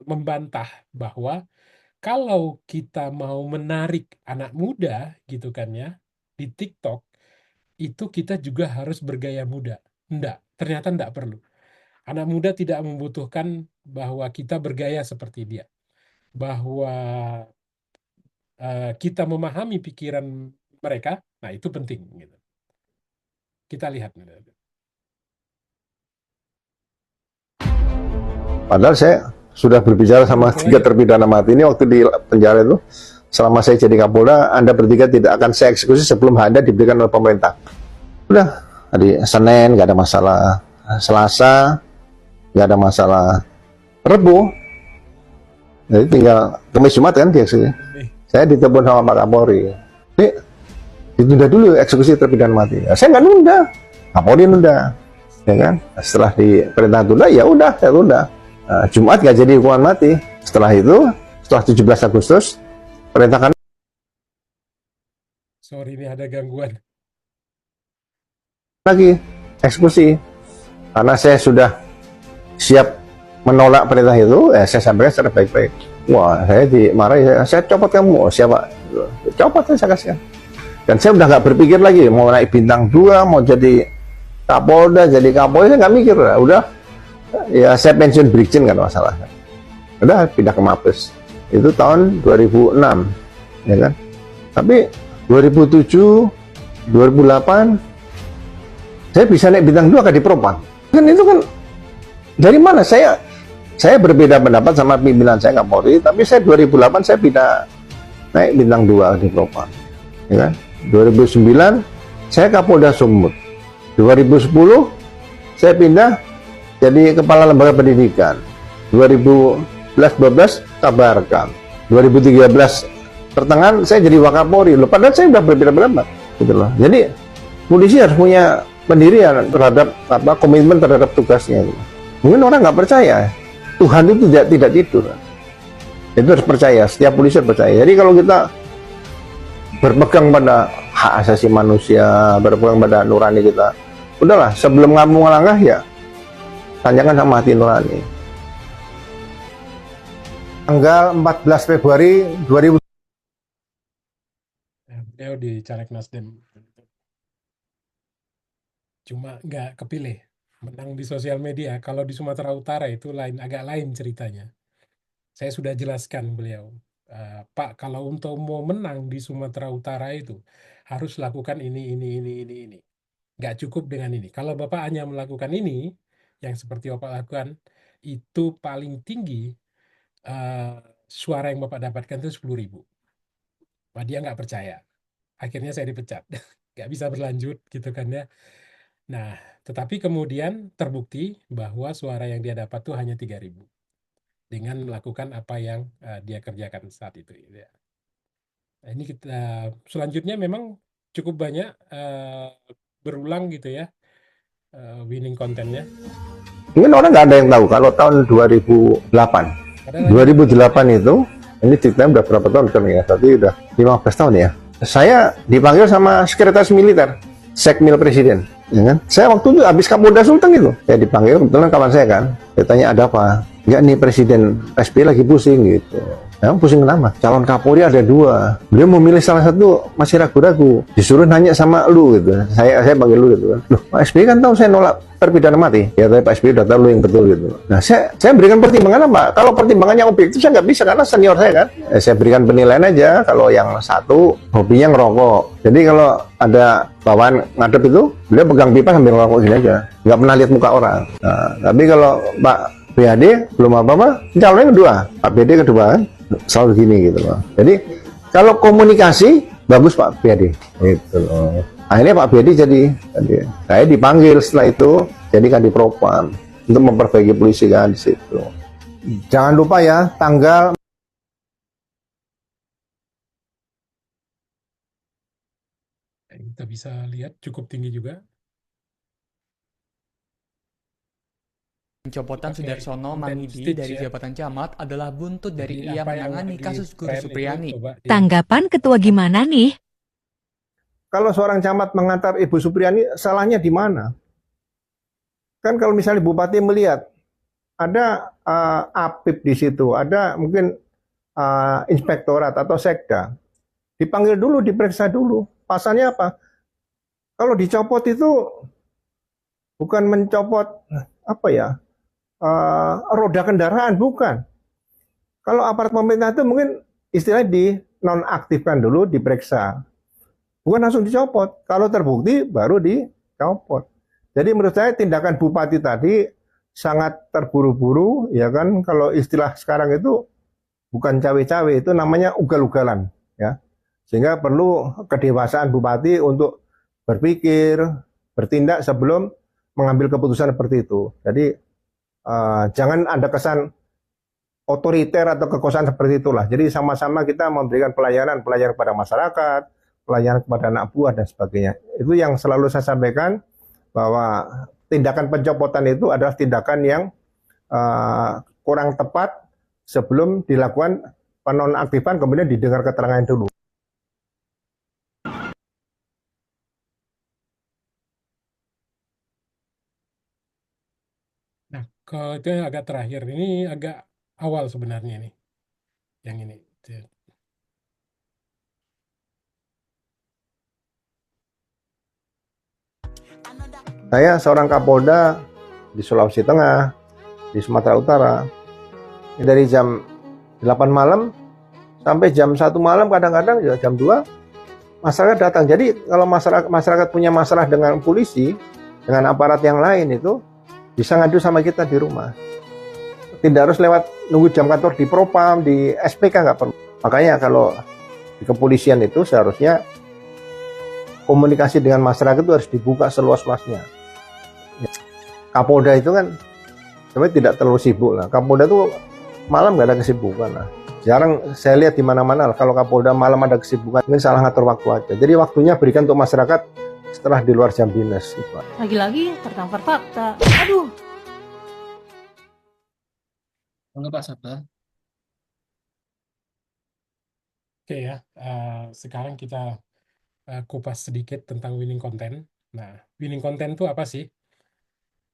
[SPEAKER 1] membantah bahwa kalau kita mau menarik anak muda gitu kan ya di TikTok, itu kita juga harus bergaya muda. Ternyata enggak perlu. Anak muda tidak membutuhkan bahwa kita bergaya seperti dia. Bahwa kita memahami pikiran mereka, nah itu penting gitu. Kita lihat.
[SPEAKER 8] Padahal saya sudah berbicara sama 3 terpidana mati ini waktu di penjara itu. Selama saya jadi Kapolda, Anda bertiga tidak akan saya eksekusi sebelum Anda diberikan oleh pemerintah. Udah, hari Senin nggak ada masalah, Selasa nggak ada masalah, Rebu, jadi tinggal Kamis Jumat kan dieksekusi. Saya ditelepon sama Pak Kapolri, ditunda dulu eksekusi terpidana mati. Ya, saya nggak nunda, Kapolri nunda, ya kan? Setelah diperintah tunda, ya udah, saya tunda. Nah, Jumat nggak jadi hukuman mati. Setelah itu, setelah 17 Agustus, perintahkan
[SPEAKER 1] Sorry, ini ada gangguan.
[SPEAKER 8] lagi eksekusi. Karena saya sudah siap menolak perintah itu, saya sampaikan secara baik-baik. Wah, saya dimarahi, saya copot kamu. Siapa? Copot, saya kasihkan. Dan saya udah nggak berpikir lagi mau naik bintang 2, mau jadi Kapolda, jadi Kapolri, saya nggak mikir. Udah, ya saya pensiun Brigjen kan masalah. Udah pindah ke Mabes. Itu tahun 2006, ya kan. Tapi 2007, 2008, saya bisa naik bintang 2 ke di Propam. Kan itu kan dari mana saya Saya berbeda pendapat sama pimpinan saya Kapolri, tapi saya 2008 saya pindah naik bintang 2 di Propam, ya kan? 2009 saya Kapolda Sumut. 2010 saya pindah jadi kepala lembaga pendidikan. 2011-12 Kabarkam. 2013 pertengahan saya jadi Wakapolri loh. Padahal saya sudah berbeda pendapat, gitu loh. Jadi polisi harus punya pendirian terhadap komitmen terhadap tugasnya. Mungkin orang nggak percaya Tuhan itu tidak tidur. Itu harus percaya, setiap polisi harus percaya. Jadi kalau kita berpegang pada hak asasi manusia, berpegang pada nurani kita, udahlah sebelum kamu melangkah ya tanyakan sama hati nurani. Tanggal 14 Februari 2000
[SPEAKER 1] beliau di caleg Nasdem. Cuma nggak kepilih. Menang di sosial media. Kalau di Sumatera Utara itu agak lain ceritanya. Saya sudah jelaskan beliau. Pak, kalau untuk mau menang di Sumatera Utara itu harus lakukan ini. Nggak cukup dengan ini. Kalau Bapak hanya melakukan ini, yang seperti Bapak lakukan, itu paling tinggi suara yang Bapak dapatkan itu 10.000. Wah, dia nggak percaya. Akhirnya saya dipecat. Nggak bisa berlanjut gitu kan ya. Nah, tetapi kemudian terbukti bahwa suara yang dia dapat tuh hanya 3.000 dengan melakukan apa yang dia kerjakan saat itu. Ya. Nah, ini kita selanjutnya memang cukup banyak berulang gitu ya winning kontennya.
[SPEAKER 8] Mungkin orang nggak ada yang tahu kalau tahun 2008 itu ini ceritanya udah berapa tahun kan ya? Tadi udah 15 tahun ya. Saya dipanggil sama sekretaris militer, Sekmil Presiden. Ya kan? Saya waktu itu habis Kapolda Sulteng itu, saya dipanggil, kebetulan kawan saya kan, saya tanya ada apa? Ya nih Presiden SBY lagi pusing gitu. Emang pusing kenapa? Calon Kapolri ada 2, beliau memilih salah satu masih ragu-ragu, disuruh nanya sama lu gitu. Saya panggil lu gitu kan. Loh, Pak SBY kan tahu saya nolak terpidana mati. Ya tapi Pak SBY udah tahu lu yang betul gitu. Nah saya berikan pertimbangan apa? Kalau pertimbangannya objektif saya nggak bisa karena senior saya kan. Saya berikan penilaian aja. Kalau yang satu hobinya ngerokok. Jadi kalau ada bawaan ngadep itu, beliau pegang pipa sambil ngerokok gini aja. Nggak pernah lihat muka orang. Nah, tapi kalau Pak BAD belum apa-apa, calonnya kedua. Pak BD kedua kan. Selalu gini gitu loh. Jadi kalau komunikasi bagus Pak BAD gitu loh. Akhirnya Pak BAD jadi saya dipanggil setelah itu jadi Kadipropam untuk memperbaiki polisi kan di situ. Jangan lupa ya tanggal
[SPEAKER 1] kita bisa lihat cukup tinggi juga.
[SPEAKER 9] Pencopotan Sudarsono
[SPEAKER 1] konten
[SPEAKER 9] Mangidi
[SPEAKER 1] stage
[SPEAKER 9] dari
[SPEAKER 1] ya.
[SPEAKER 9] jabatan camat adalah buntut dari
[SPEAKER 1] Jadi
[SPEAKER 9] ia
[SPEAKER 1] apa yang
[SPEAKER 9] menangani
[SPEAKER 1] di
[SPEAKER 9] kasus Guru
[SPEAKER 1] frame itu
[SPEAKER 9] Supriyani.
[SPEAKER 1] coba
[SPEAKER 10] Tanggapan ketua gimana nih?
[SPEAKER 8] kalau seorang camat mengantar Ibu Supriyani, salahnya di mana? Kan kalau misalnya Bupati melihat ada APIP di situ, ada mungkin inspektorat atau sekda, dipanggil dulu, diperiksa dulu. Pasalnya apa? Kalau dicopot itu bukan mencopot apa ya, roda kendaraan, bukan. Kalau aparat pemerintah itu mungkin istilahnya dinonaktifkan dulu, diperiksa. Bukan langsung dicopot. Kalau terbukti baru dicopot. Jadi menurut saya tindakan Bupati tadi sangat terburu-buru, ya kan? Kalau istilah sekarang itu bukan cawe-cawe, itu namanya ugal-ugalan, ya. Sehingga perlu kedewasaan Bupati untuk berpikir, bertindak sebelum mengambil keputusan seperti itu. Jadi jangan ada kesan otoriter atau kekuasaan seperti itulah. Jadi sama-sama kita memberikan pelayanan kepada masyarakat, pelayanan kepada anak buah dan sebagainya. Itu yang selalu saya sampaikan, bahwa tindakan pencopotan itu adalah tindakan yang kurang tepat sebelum dilakukan penonaktifan, kemudian didengar keterangan dulu.
[SPEAKER 1] Nah, kalau itu yang agak terakhir, ini agak awal sebenarnya nih. Yang ini.
[SPEAKER 8] Saya seorang Kapolda di Sulawesi Tengah, di Sumatera Utara. Dari jam 8 malam sampai jam 1 malam, kadang-kadang ya jam 2 masyarakat datang. Jadi kalau masyarakat punya masalah dengan polisi, dengan aparat yang lain itu bisa ngadu sama kita di rumah. Tidak harus lewat nunggu jam kantor di Propam, di SPK, nggak perlu. Makanya kalau di kepolisian itu seharusnya komunikasi dengan masyarakat itu harus dibuka seluas-luasnya. Kapolda itu kan sebenarnya tidak terlalu sibuk lah. Kapolda itu malam nggak ada kesibukan lah. Jarang saya lihat di mana-mana lah. Kalau Kapolda malam ada kesibukan, ini salah ngatur waktu aja. Jadi waktunya berikan untuk masyarakat setelah di luar jam dinas. Gitu.
[SPEAKER 7] Lagi-lagi tertampar fakta. Aduh.
[SPEAKER 11] Enggak Pak Sabda.
[SPEAKER 1] Oke ya, sekarang kita kupas sedikit tentang winning content. Nah, winning content itu apa sih?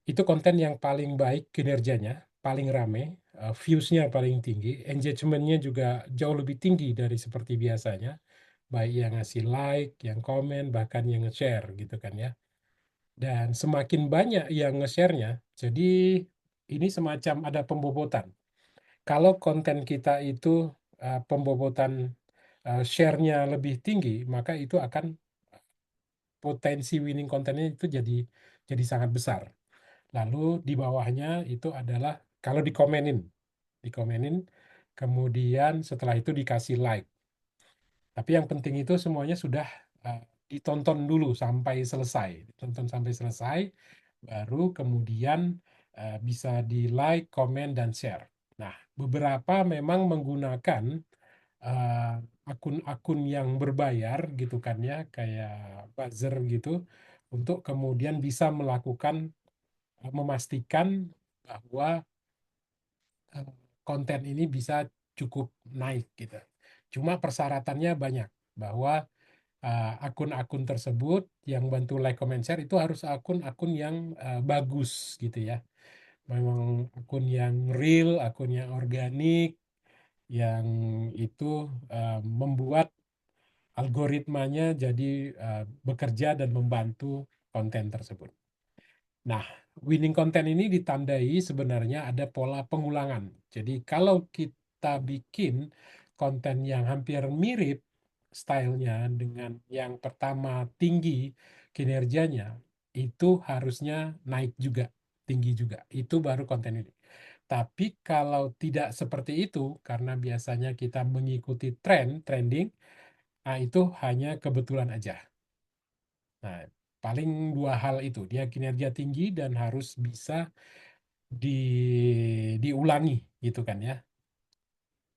[SPEAKER 1] Itu konten yang paling baik kinerjanya, paling rame, views-nya paling tinggi, engagement-nya juga jauh lebih tinggi dari seperti biasanya, baik yang ngasih like, yang komen, bahkan yang nge-share gitu kan ya. Dan semakin banyak yang nge-share-nya, jadi ini semacam ada pembobotan. Kalau konten kita itu pembobotan share-nya lebih tinggi, maka itu akan potensi winning kontennya itu jadi sangat besar. Lalu di bawahnya itu adalah kalau dikomenin, kemudian setelah itu dikasih like. Tapi yang penting itu semuanya sudah ditonton dulu sampai selesai. Ditonton sampai selesai, baru kemudian bisa di like, komen, dan share. Nah, beberapa memang menggunakan eh, akun-akun yang berbayar gitu kan ya, kayak buzzer gitu, untuk kemudian bisa melakukan memastikan bahwa eh, konten ini bisa cukup naik gitu. Cuma persyaratannya banyak bahwa akun-akun tersebut yang bantu like, comment, share itu harus akun-akun yang bagus gitu ya. Memang akun yang real, akun yang organik, yang itu membuat algoritmanya jadi bekerja dan membantu konten tersebut. Nah, winning content ini ditandai sebenarnya ada pola pengulangan. Jadi kalau kita bikin konten yang hampir mirip stylenya dengan yang pertama tinggi kinerjanya, itu harusnya naik juga, tinggi juga. Itu baru konten ini. Tapi kalau tidak seperti itu, karena biasanya kita mengikuti trending, nah itu hanya kebetulan aja. Nah, paling dua hal itu, dia kinerja tinggi dan harus bisa di diulangi gitu kan ya.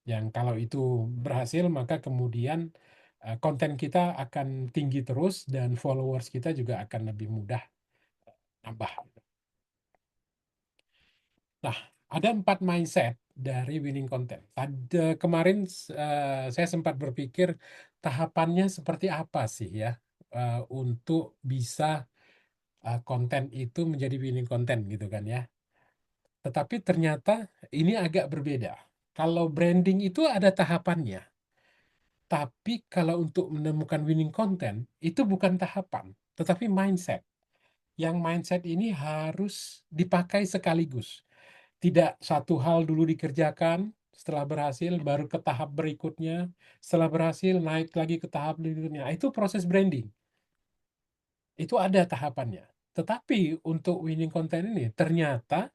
[SPEAKER 1] Yang kalau itu berhasil maka kemudian konten kita akan tinggi terus dan followers kita juga akan lebih mudah nambah. Nah, ada 4 mindset dari winning content. Kemarin saya sempat berpikir tahapannya seperti apa sih ya untuk bisa konten itu menjadi winning content gitu kan ya. Tetapi ternyata ini agak berbeda. Kalau branding itu ada tahapannya. Tapi kalau untuk menemukan winning content itu bukan tahapan, tetapi mindset. Yang mindset ini harus dipakai sekaligus. Tidak satu hal dulu dikerjakan, setelah berhasil baru ke tahap berikutnya, setelah berhasil naik lagi ke tahap berikutnya. Itu proses branding. Itu ada tahapannya. Tetapi untuk winning content ini ternyata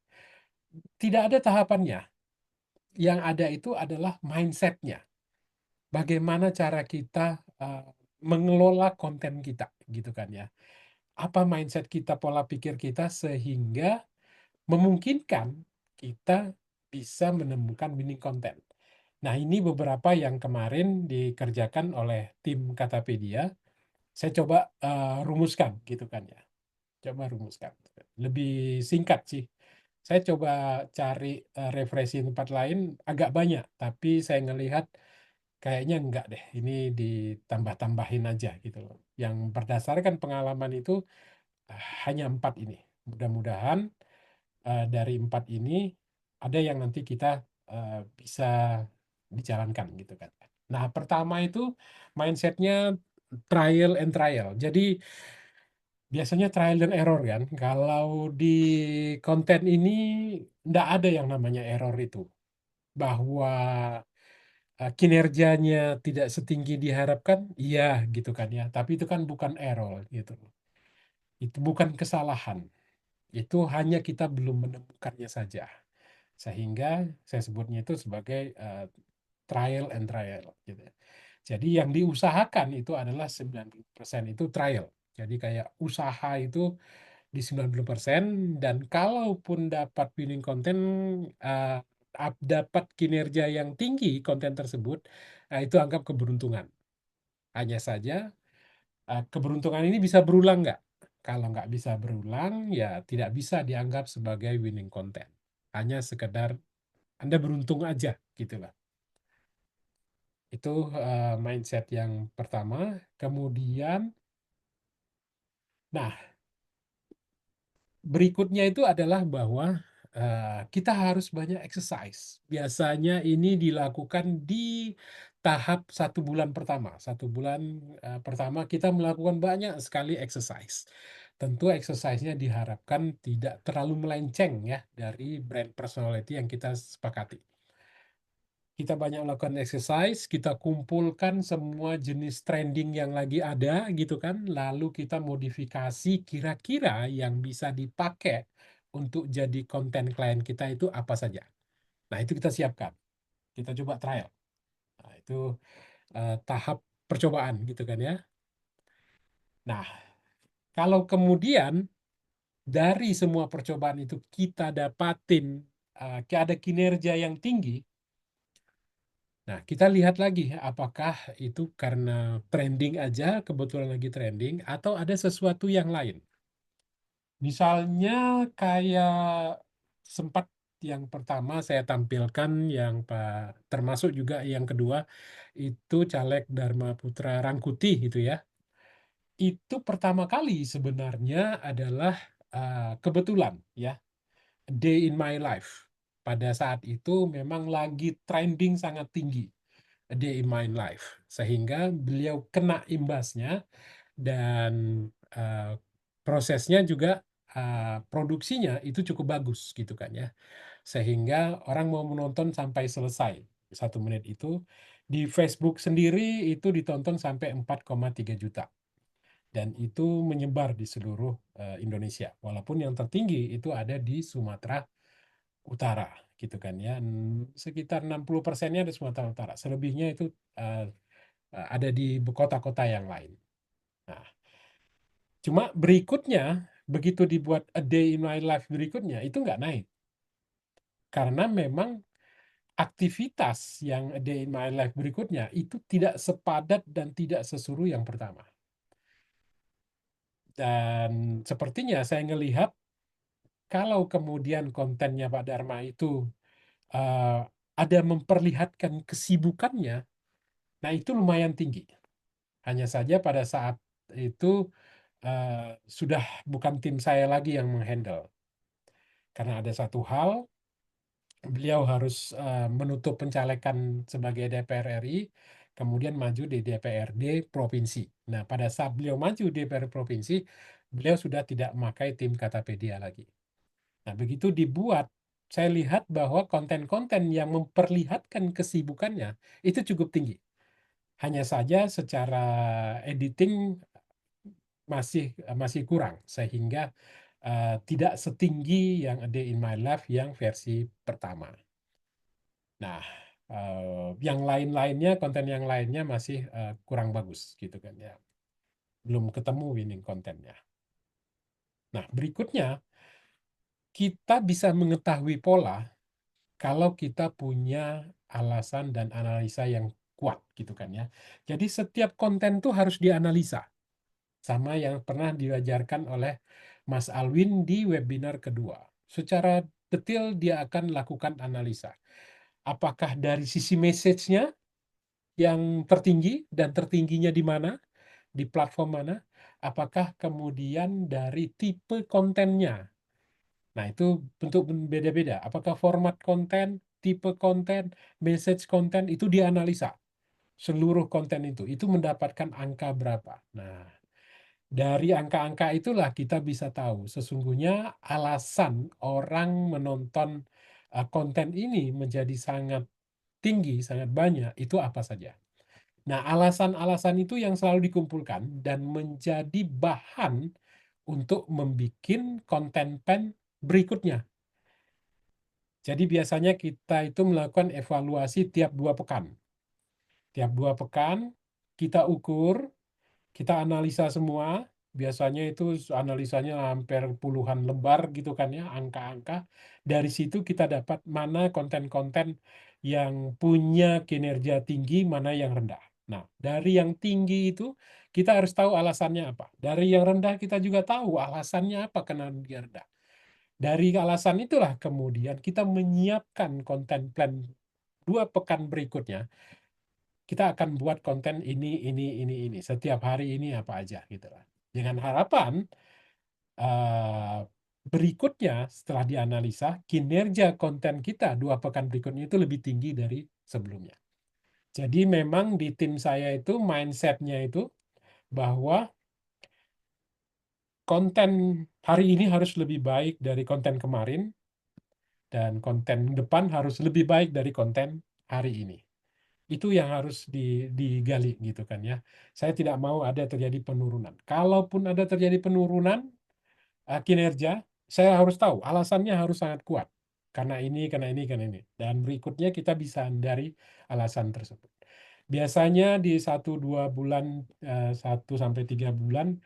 [SPEAKER 1] tidak ada tahapannya. Yang ada itu adalah mindsetnya. Bagaimana cara kita mengelola konten kita, gitu kan ya. Apa mindset kita, pola pikir kita sehingga memungkinkan kita bisa menemukan winning content. Nah, ini beberapa yang kemarin dikerjakan oleh tim Katapedia. Saya coba rumuskan, gitu kan ya. Coba rumuskan. Lebih singkat sih. Saya coba cari referensi tempat lain agak banyak, tapi saya ngelihat kayaknya enggak deh. Ini ditambah-tambahin aja gitu loh. Yang berdasarkan pengalaman itu hanya 4 ini. Mudah-mudahan dari 4 ini ada yang nanti kita bisa dijalankan gitu kan. Nah, pertama itu mindsetnya trial and trial. Jadi biasanya trial dan error kan. Kalau di konten ini enggak ada yang namanya error itu. Bahwa kinerjanya tidak setinggi diharapkan, iya gitu kan ya. Tapi itu kan bukan error gitu. Itu bukan kesalahan. Itu hanya kita belum menemukannya saja. Sehingga saya sebutnya itu sebagai trial and trial gitu. Jadi yang diusahakan itu adalah 90% itu trial. Jadi kayak usaha itu di 90%, dan kalaupun dapat winning content, uh, dapat kinerja yang tinggi konten tersebut, itu anggap keberuntungan. Hanya saja keberuntungan ini bisa berulang nggak? Kalau nggak bisa berulang, ya tidak bisa dianggap sebagai winning content. Hanya sekedar Anda beruntung aja gitu lah. Itu mindset yang pertama. Kemudian, nah, berikutnya itu adalah bahwa kita harus banyak exercise. Biasanya ini dilakukan di tahap 1 bulan pertama. 1 bulan pertama kita melakukan banyak sekali exercise. Tentu exercise-nya diharapkan tidak terlalu melenceng ya dari brand personality yang kita sepakati. Kita banyak melakukan exercise, kita kumpulkan semua jenis trending yang lagi ada gitu kan, lalu kita modifikasi kira-kira yang bisa dipakai untuk jadi konten klien kita itu apa saja. Nah, itu kita siapkan. Kita coba trial. Nah, itu tahap percobaan gitu kan ya. Nah, kalau kemudian dari semua percobaan itu kita dapatin ada kinerja yang tinggi. Nah, kita lihat lagi apakah itu karena trending aja, kebetulan lagi trending, atau ada sesuatu yang lain. Misalnya kayak sempat yang pertama saya tampilkan, yang termasuk juga yang kedua, itu caleg Dharma Putra Rangkuti gitu ya. Itu pertama kali sebenarnya adalah kebetulan ya, day in my life. Pada saat itu memang lagi trending sangat tinggi, a day in my life, sehingga beliau kena imbasnya, dan uh, prosesnya juga, produksinya itu cukup bagus gitu kan ya, sehingga orang mau menonton sampai selesai 1 menit itu. Di Facebook sendiri itu ditonton sampai 4,3 juta, dan itu menyebar di seluruh Indonesia, walaupun yang tertinggi itu ada di Sumatera Utara gitu kan ya. Sekitar 60%-nya di Sumatera Utara, selebihnya itu uh, ada di kota-kota yang lain. Nah, cuma berikutnya begitu dibuat a day in my life berikutnya itu nggak naik, karena memang aktivitas yang a day in my life berikutnya itu tidak sepadat dan tidak sesuruh yang pertama. Dan sepertinya saya ngelihat kalau kemudian kontennya Pak Dharma itu uh, ada memperlihatkan kesibukannya, nah itu lumayan tinggi. Hanya saja pada saat itu uh, sudah bukan tim saya lagi yang menghandle. Karena ada satu hal, beliau harus menutup pencalekan sebagai DPR RI, kemudian maju di DPRD Provinsi. Nah, pada saat beliau maju di DPR Provinsi, beliau sudah tidak memakai tim Katapedia lagi. Nah, begitu dibuat, saya lihat bahwa konten-konten yang memperlihatkan kesibukannya itu cukup tinggi. Hanya saja secara editing masih kurang, sehingga tidak setinggi yang A Day in My Life yang versi pertama. Nah, yang lain-lainnya, konten yang lainnya masih kurang bagus gitu kan ya. Belum ketemu winning kontennya. Nah, berikutnya kita bisa mengetahui pola kalau kita punya alasan dan analisa yang kuat gitu kan ya. Jadi setiap konten tuh harus dianalisa. Sama yang pernah diajarkan oleh Mas Alwin di webinar kedua. Secara detail dia akan lakukan analisa. Apakah dari sisi message-nya yang tertinggi, dan tertingginya di mana, di platform mana, apakah kemudian dari tipe kontennya. Nah, itu bentuk beda-beda. Apakah format konten, tipe konten, message konten, itu dianalisa. Seluruh konten itu mendapatkan angka berapa. Nah, dari angka-angka itulah kita bisa tahu sesungguhnya alasan orang menonton konten ini menjadi sangat tinggi, sangat banyak, itu apa saja. Nah, alasan-alasan itu yang selalu dikumpulkan dan menjadi bahan untuk membuat konten pen berikutnya. Jadi biasanya kita itu melakukan evaluasi tiap 2 pekan. Tiap 2 pekan kita ukur, kita analisa semua. Biasanya itu analisanya hampir puluhan lembar gitu kan ya, angka-angka. Dari situ kita dapat mana konten-konten yang punya kinerja tinggi, mana yang rendah. Nah, dari yang tinggi itu kita harus tahu alasannya apa. Dari yang rendah kita juga tahu alasannya apa kenapa dia rendah. Dari alasan itulah kemudian kita menyiapkan konten plan 2 pekan berikutnya. Kita akan buat konten ini. Setiap hari ini apa aja gitu lah. Dengan harapan eh, berikutnya setelah dianalisa, kinerja konten kita 2 pekan berikutnya itu lebih tinggi dari sebelumnya. Jadi memang di tim saya itu mindsetnya itu bahwa konten hari ini harus lebih baik dari konten kemarin, dan konten depan harus lebih baik dari konten hari ini. Itu yang harus digali gitu kan ya. Saya tidak mau ada terjadi penurunan. Kalaupun ada terjadi penurunan kinerja, saya harus tahu alasannya harus sangat kuat. Karena ini. Dan berikutnya kita bisa dari alasan tersebut. Biasanya di 1-2 bulan, 1 sampai 3 bulan,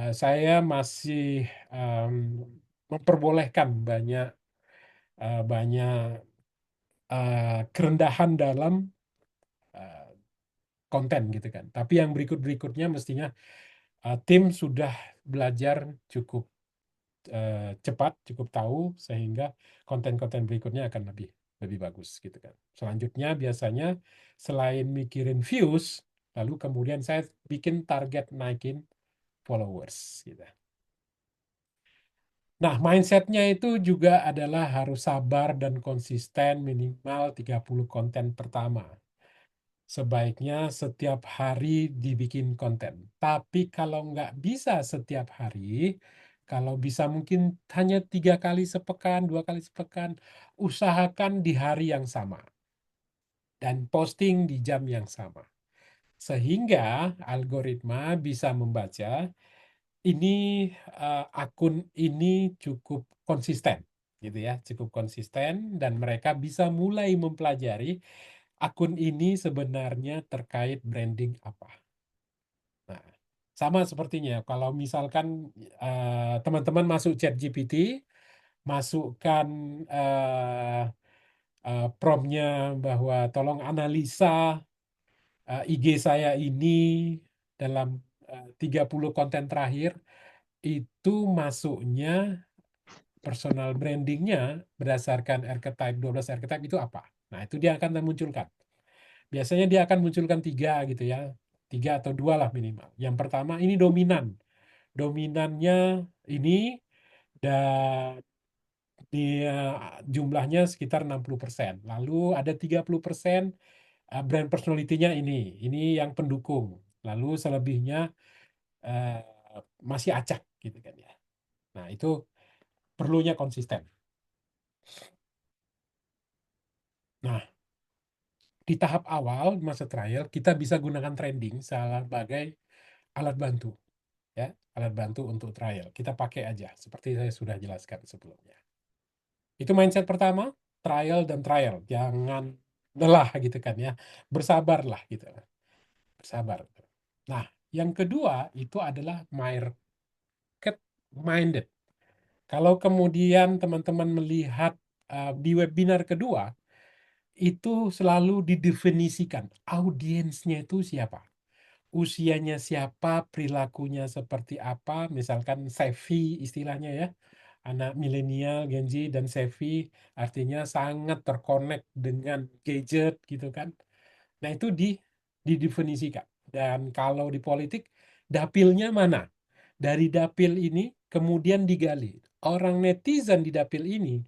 [SPEAKER 1] saya masih em, memperbolehkan banyak kerendahan dalam eh, konten gitu kan. Tapi yang berikutnya mestinya tim sudah belajar cukup cepat, cukup tahu sehingga konten-konten berikutnya akan lebih lebih bagus gitu kan. Selanjutnya biasanya selain mikirin views, lalu kemudian saya bikin target naikin followers gitu. Nah, mindsetnya itu juga adalah harus sabar dan konsisten minimal 30 konten pertama. Sebaiknya setiap hari dibikin konten. Tapi kalau nggak bisa setiap hari, kalau bisa mungkin hanya 3 kali sepekan, 2 kali sepekan, usahakan di hari yang sama. Dan posting di jam yang sama. Sehingga algoritma bisa membaca ini akun ini cukup konsisten. Gitu ya, cukup konsisten dan mereka bisa mulai mempelajari akun ini sebenarnya terkait branding apa. Nah, sama sepertinya kalau misalkan teman-teman masuk ChatGPT, masukkan eh, promptnya bahwa tolong analisa IG saya ini dalam 30 konten terakhir, itu masuknya personal brandingnya berdasarkan archetype 12 archetype itu apa. Nah, itu dia akan munculkan. Biasanya dia akan munculkan 3 gitu ya. 3 atau 2 lah minimal. Yang pertama ini dominan. Dominannya ini dan dia jumlahnya sekitar 60%. Lalu ada 30% brand personality-nya ini. Ini yang pendukung. Lalu selebihnya eh, masih acak gitu kan ya. Nah, itu perlunya konsisten. Nah, di tahap awal masa trial kita bisa gunakan trending sebagai alat bantu. Ya, alat bantu untuk trial. Kita pakai aja seperti saya sudah jelaskan sebelumnya. Itu mindset pertama, trial dan trial. Jangan lelah gitu kan ya. Bersabarlah gitu. Bersabar. Nah, yang kedua itu adalah market minded. Kalau kemudian teman-teman melihat di webinar kedua, itu selalu didefinisikan audiensnya itu siapa. Usianya siapa, perilakunya seperti apa, misalkan savvy istilahnya ya, anak milenial, Gen Z, dan savvy artinya sangat terkonek dengan gadget gitu kan. Nah itu didefinisikan. Dan kalau di politik, dapilnya mana? Dari dapil ini kemudian digali. Orang netizen di dapil ini,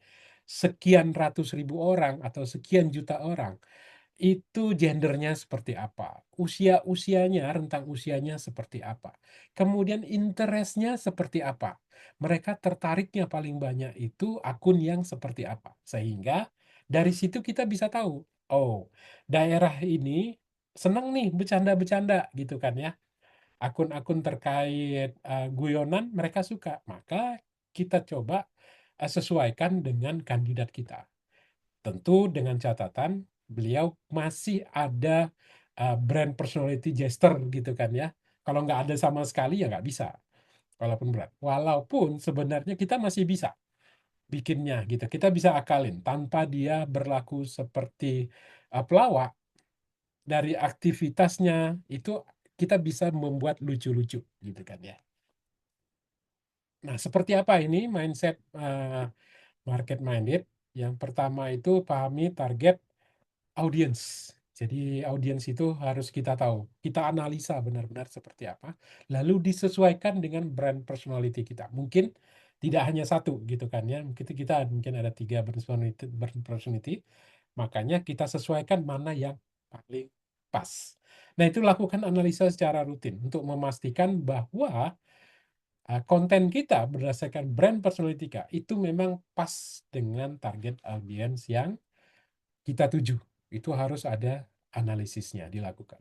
[SPEAKER 1] sekian ratus ribu orang atau sekian juta orang, itu gendernya seperti apa, rentang usianya seperti apa, kemudian interestnya seperti apa, mereka tertariknya paling banyak itu akun yang seperti apa, sehingga dari situ kita bisa tahu, oh daerah ini senang nih bercanda-bercanda gitu kan ya, akun-akun terkait guyonan mereka suka, maka kita coba sesuaikan dengan kandidat kita. Tentu dengan catatan beliau masih ada brand personality gesture gitu kan ya. Kalau nggak ada sama sekali ya nggak bisa. Walaupun berat. Walaupun sebenarnya kita masih bisa bikinnya gitu. Kita bisa akalin tanpa dia berlaku seperti pelawak. Dari aktivitasnya itu kita bisa membuat lucu-lucu gitu kan ya. Nah, seperti apa ini mindset market minded? Yang pertama itu pahami target audience. Jadi audiens itu harus kita tahu. Kita analisa benar-benar seperti apa. Lalu disesuaikan dengan brand personality kita. Mungkin tidak hanya satu gitu kan ya. Mungkin ada 3 brand personality. Makanya kita sesuaikan mana yang paling pas. Nah, itu lakukan analisa secara rutin untuk memastikan bahwa konten kita berdasarkan brand personality kita itu memang pas dengan target audiens yang kita tuju. Itu harus ada analisisnya dilakukan.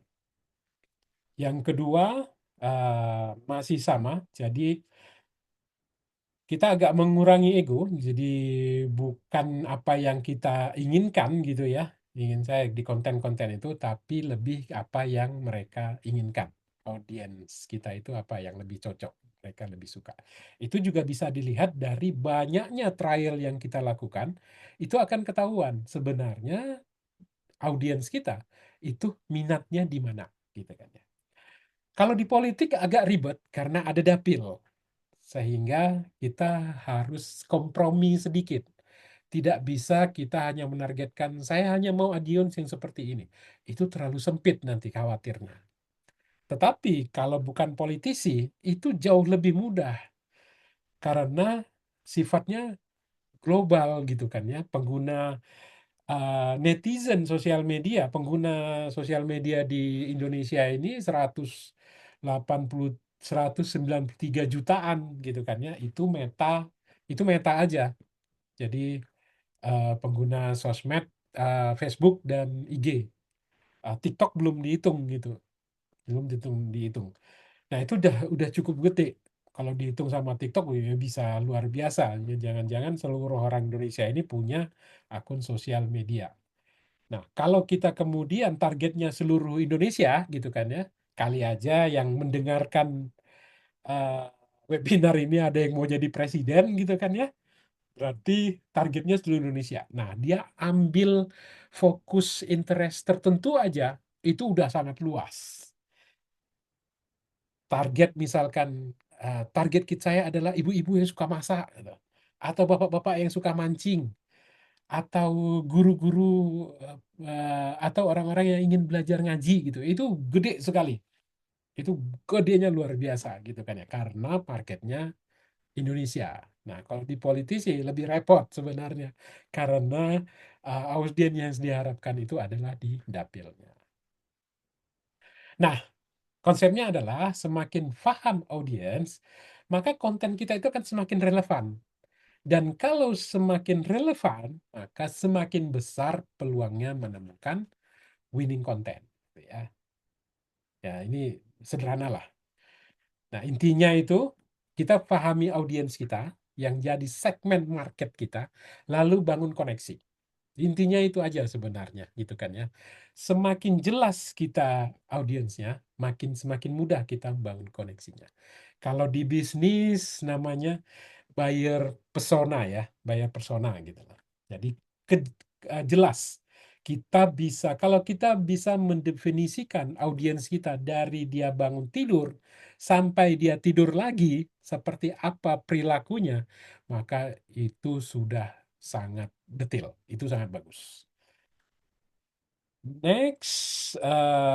[SPEAKER 1] Yang kedua, masih sama, jadi kita agak mengurangi ego, jadi bukan apa yang kita inginkan gitu ya, ingin saya di konten-konten itu, tapi lebih apa yang mereka inginkan. Audiens kita itu apa yang lebih cocok, mereka lebih suka. Itu juga bisa dilihat dari banyaknya trial yang kita lakukan, itu akan ketahuan sebenarnya audiens kita itu minatnya di mana gitu kan ya. Kalau di politik agak ribet karena ada dapil. Sehingga kita harus kompromi sedikit. Tidak bisa kita hanya menargetkan saya hanya mau audiens yang seperti ini. Itu terlalu sempit nanti khawatirnya. Tetapi kalau bukan politisi itu jauh lebih mudah karena sifatnya global gitu kan ya. Pengguna netizen sosial media, pengguna sosial media di Indonesia ini 193 jutaan gitu kan ya. Itu meta aja. Jadi pengguna sosmed Facebook dan IG. TikTok belum dihitung gitu. Belum dihitung. Nah, itu udah cukup gede. Kalau dihitung sama TikTok ya bisa luar biasa. Jangan-jangan seluruh orang Indonesia ini punya akun sosial media. Nah, kalau kita kemudian targetnya seluruh Indonesia gitu kan ya, kali aja yang mendengarkan webinar ini ada yang mau jadi presiden gitu kan ya, berarti targetnya seluruh Indonesia. Nah, dia ambil fokus interest tertentu aja, itu udah sangat luas. Target misalkan, target saya adalah ibu-ibu yang suka masak, gitu. Atau bapak-bapak yang suka mancing, atau guru-guru atau orang-orang yang ingin belajar ngaji gitu. Itu gede sekali. Itu gedenya luar biasa gitu kan ya. Karena marketnya Indonesia. Nah, kalau di politisi lebih repot sebenarnya. Karena audiens yang diharapkan itu adalah di dapilnya. Nah, konsepnya adalah semakin paham audiens, maka konten kita itu akan semakin relevan. Dan kalau semakin relevan, maka semakin besar peluangnya menemukan winning content. Ya, ya ini sederhana lah. Nah, intinya itu kita pahami audiens kita yang jadi segmen market kita, lalu bangun koneksi. Intinya itu aja sebenarnya, gitu kan ya. Semakin jelas kita audiensnya, semakin mudah kita bangun koneksinya. Kalau di bisnis namanya buyer persona ya, buyer persona gitu lah. Jadi jelas kalau kita bisa mendefinisikan audiens kita dari dia bangun tidur sampai dia tidur lagi seperti apa perilakunya, maka itu sudah sangat detail, itu sangat bagus. Next,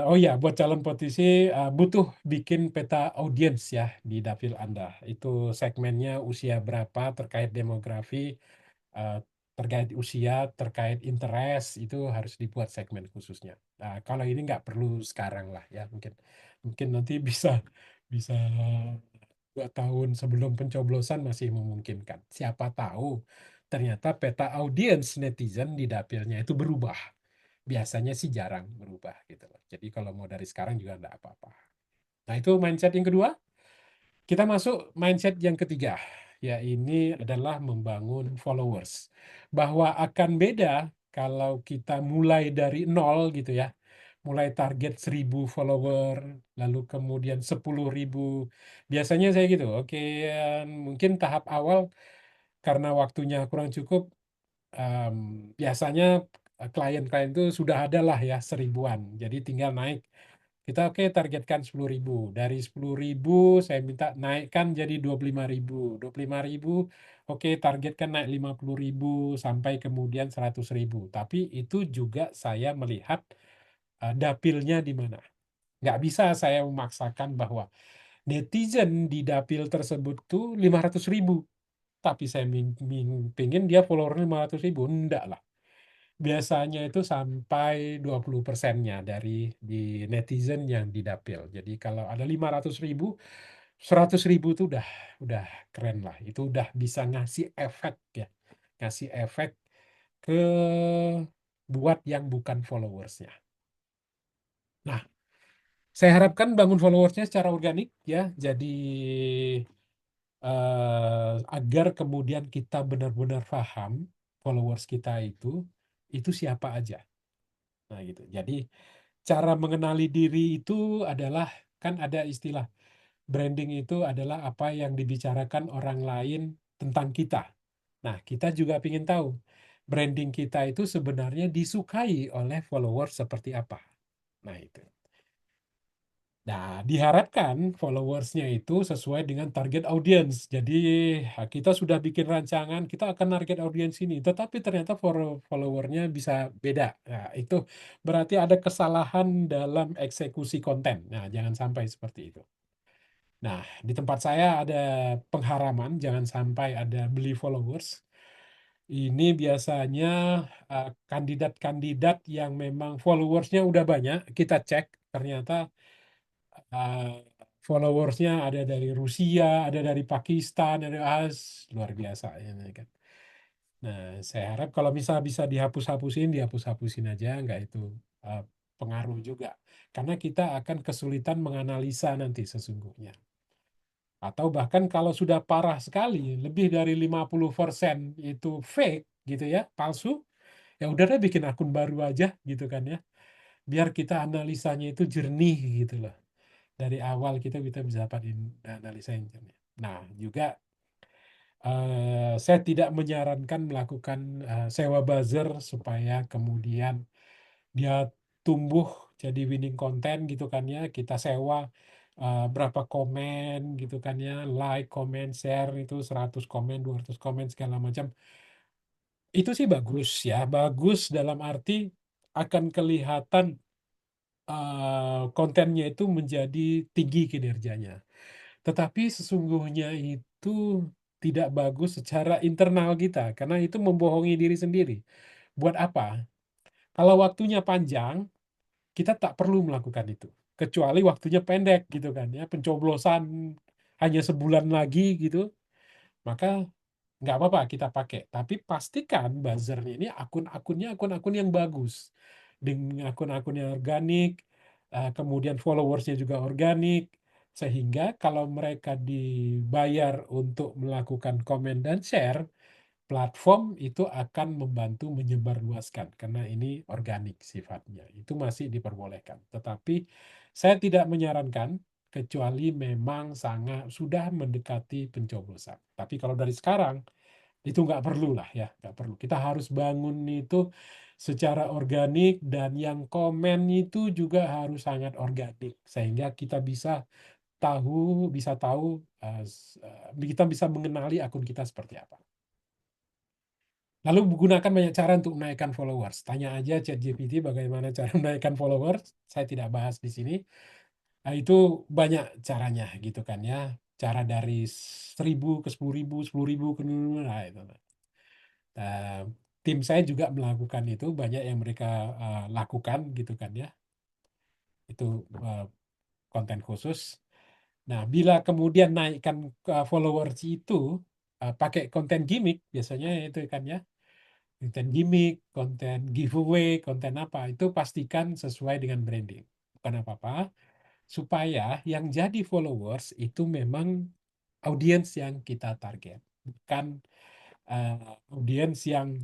[SPEAKER 1] oh ya, buat calon politisi butuh bikin peta audiens ya di dapil Anda. Itu segmennya usia berapa, terkait demografi, terkait usia, terkait interest, itu harus dibuat segmen khususnya. Nah, kalau ini nggak perlu sekarang lah ya, mungkin nanti bisa 2 tahun sebelum pencoblosan masih memungkinkan. Siapa tahu ternyata peta audiens netizen di dapilnya itu berubah. Biasanya sih jarang berubah gitu loh. Jadi kalau mau dari sekarang juga enggak apa-apa. Nah, itu mindset yang kedua. Kita masuk mindset yang ketiga. Ya, ini adalah membangun followers. Bahwa akan beda kalau kita mulai dari nol gitu ya, mulai target 1.000 follower, lalu kemudian 10.000. Biasanya saya gitu, oke, mungkin tahap awal karena waktunya kurang cukup, em, biasanya klien-klien itu sudah ada lah ya 1.000-an. Jadi tinggal naik. Kita oke targetkan 10.000. Dari 10.000 saya minta naikkan jadi 25.000. 25.000 oke targetkan naik 50.000 sampai kemudian 100.000. Tapi itu juga saya melihat dapilnya di mana. Nggak bisa saya memaksakan bahwa netizen di dapil tersebut tuh 500.000. Tapi saya pingin dia followernya 500.000. Enggak lah. Biasanya itu sampai 20%-nya dari di netizen yang didapil. Jadi kalau ada 500.000, 100.000 itu udah keren lah. Itu udah bisa ngasih efek ya. Ngasih efek ke buat yang bukan followersnya. Nah, saya harapkan bangun followersnya secara organik ya. Jadi agar kemudian kita benar-benar paham followers kita itu siapa aja. Nah, gitu. Jadi cara mengenali diri itu adalah, kan ada istilah branding itu adalah apa yang dibicarakan orang lain tentang kita. Nah, kita juga ingin tahu branding kita itu sebenarnya disukai oleh followers seperti apa. Nah, itu. Nah, diharapkan followersnya itu sesuai dengan target audience. Jadi, kita sudah bikin rancangan, kita akan target audiens ini. Tetapi ternyata followernya bisa beda. Nah, itu berarti ada kesalahan dalam eksekusi konten. Nah, jangan sampai seperti itu. Nah, di tempat saya ada pengharaman, jangan sampai ada beli followers. Ini biasanya kandidat-kandidat yang memang followersnya udah banyak, kita cek, ternyata uh, followersnya ada dari Rusia, ada dari Pakistan, ada luar biasa ini kan. Nah, saya harap kalau bisa dihapus-hapusin, dihapus-hapusin aja, nggak itu uh, pengaruh juga. Karena kita akan kesulitan menganalisa nanti sesungguhnya. Atau bahkan kalau sudah parah sekali, lebih dari 50% itu fake gitu ya, palsu, ya udah deh bikin akun baru aja gitu kan ya. Biar kita analisanya itu jernih gitu loh. Dari awal kita bisa dapat analisa yang jernih. Nah, juga saya tidak menyarankan melakukan sewa buzzer supaya kemudian dia tumbuh jadi winning content gitu kan ya. Kita sewa berapa komen gitu kan ya, like, komen, share itu 100 komen, 200 komen segala macam. Itu sih bagus ya, bagus dalam arti akan kelihatan kontennya itu menjadi tinggi kinerjanya. Tetapi sesungguhnya itu tidak bagus secara internal kita, karena itu membohongi diri sendiri. Buat apa? Kalau waktunya panjang, kita tak perlu melakukan itu. Kecuali waktunya pendek gitu kan ya, pencoblosan hanya sebulan lagi gitu, maka nggak apa-apa kita pakai. Tapi pastikan buzzernya ini akun-akunnya akun-akun yang bagus. Dengan akun-akun yang organik, kemudian followersnya juga organik, sehingga kalau mereka dibayar untuk melakukan komen dan share, platform itu akan membantu menyebarluaskan karena ini organik sifatnya. Itu masih diperbolehkan. Tetapi saya tidak menyarankan kecuali memang sangat sudah mendekati pencoblosan. Tapi kalau dari sekarang itu nggak perlu lah ya, nggak perlu. Kita harus bangun itu secara organik dan yang komen itu juga harus sangat organik sehingga kita bisa tahu kita bisa mengenali akun kita seperti apa. Lalu gunakan banyak cara untuk menaikkan followers. Tanya aja ChatGPT bagaimana cara menaikkan followers. Saya tidak bahas di sini. Nah, itu banyak caranya gitu kan ya. Cara dari 1.000 ke 10.000, 10.000 ke nah, itu. Nah, tim saya juga melakukan itu, banyak yang mereka lakukan gitu kan ya. Itu uh, konten khusus. Nah, bila kemudian naikkan followers itu pakai konten gimmick, biasanya itu kan ya. Konten gimmick, konten giveaway, konten apa, itu pastikan sesuai dengan branding. Bukan apa-apa, supaya yang jadi followers itu memang audiens yang kita target. Bukan audiens yang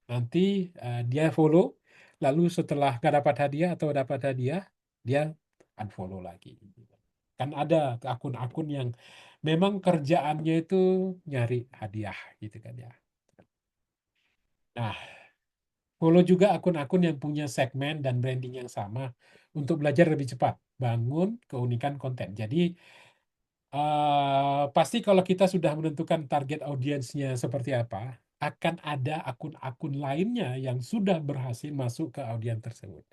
[SPEAKER 1] Nanti dia follow, lalu setelah nggak dapat hadiah atau dapat hadiah, dia unfollow lagi. Kan ada akun-akun yang memang kerjaannya itu nyari hadiah gitu kan ya. Nah, follow juga akun-akun yang punya segmen dan branding yang sama untuk belajar lebih cepat, bangun keunikan konten. Jadi pasti kalau kita sudah menentukan target audiensnya seperti apa, akan ada akun-akun lainnya yang sudah berhasil masuk ke audiens tersebut.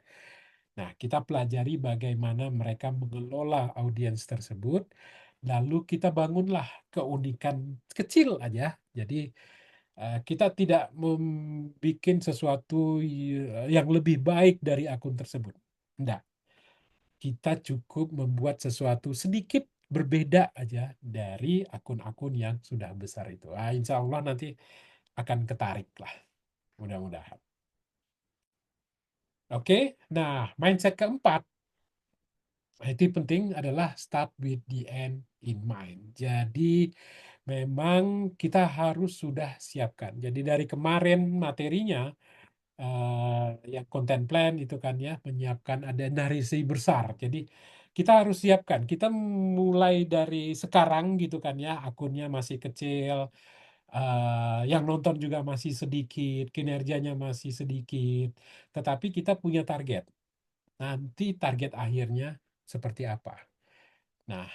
[SPEAKER 1] Nah, kita pelajari bagaimana mereka mengelola audiens tersebut, lalu kita bangunlah keunikan kecil aja. Jadi kita tidak membuat sesuatu yang lebih baik dari akun tersebut. Enggak, kita cukup membuat sesuatu sedikit berbeda aja dari akun-akun yang sudah besar itu. Insya Allah nanti akan ketarik lah, mudah-mudahan. Oke, nah mindset keempat, itu penting adalah start with the end in mind. Jadi memang kita harus sudah siapkan. Jadi dari kemarin materinya, yang content plan itu kan ya, menyiapkan ada narasi besar. Jadi kita harus siapkan. Kita mulai dari sekarang gitu kan ya, akunnya masih kecil, yang nonton juga masih sedikit, kinerjanya masih sedikit. Tetapi kita punya target. Nanti target akhirnya seperti apa? Nah,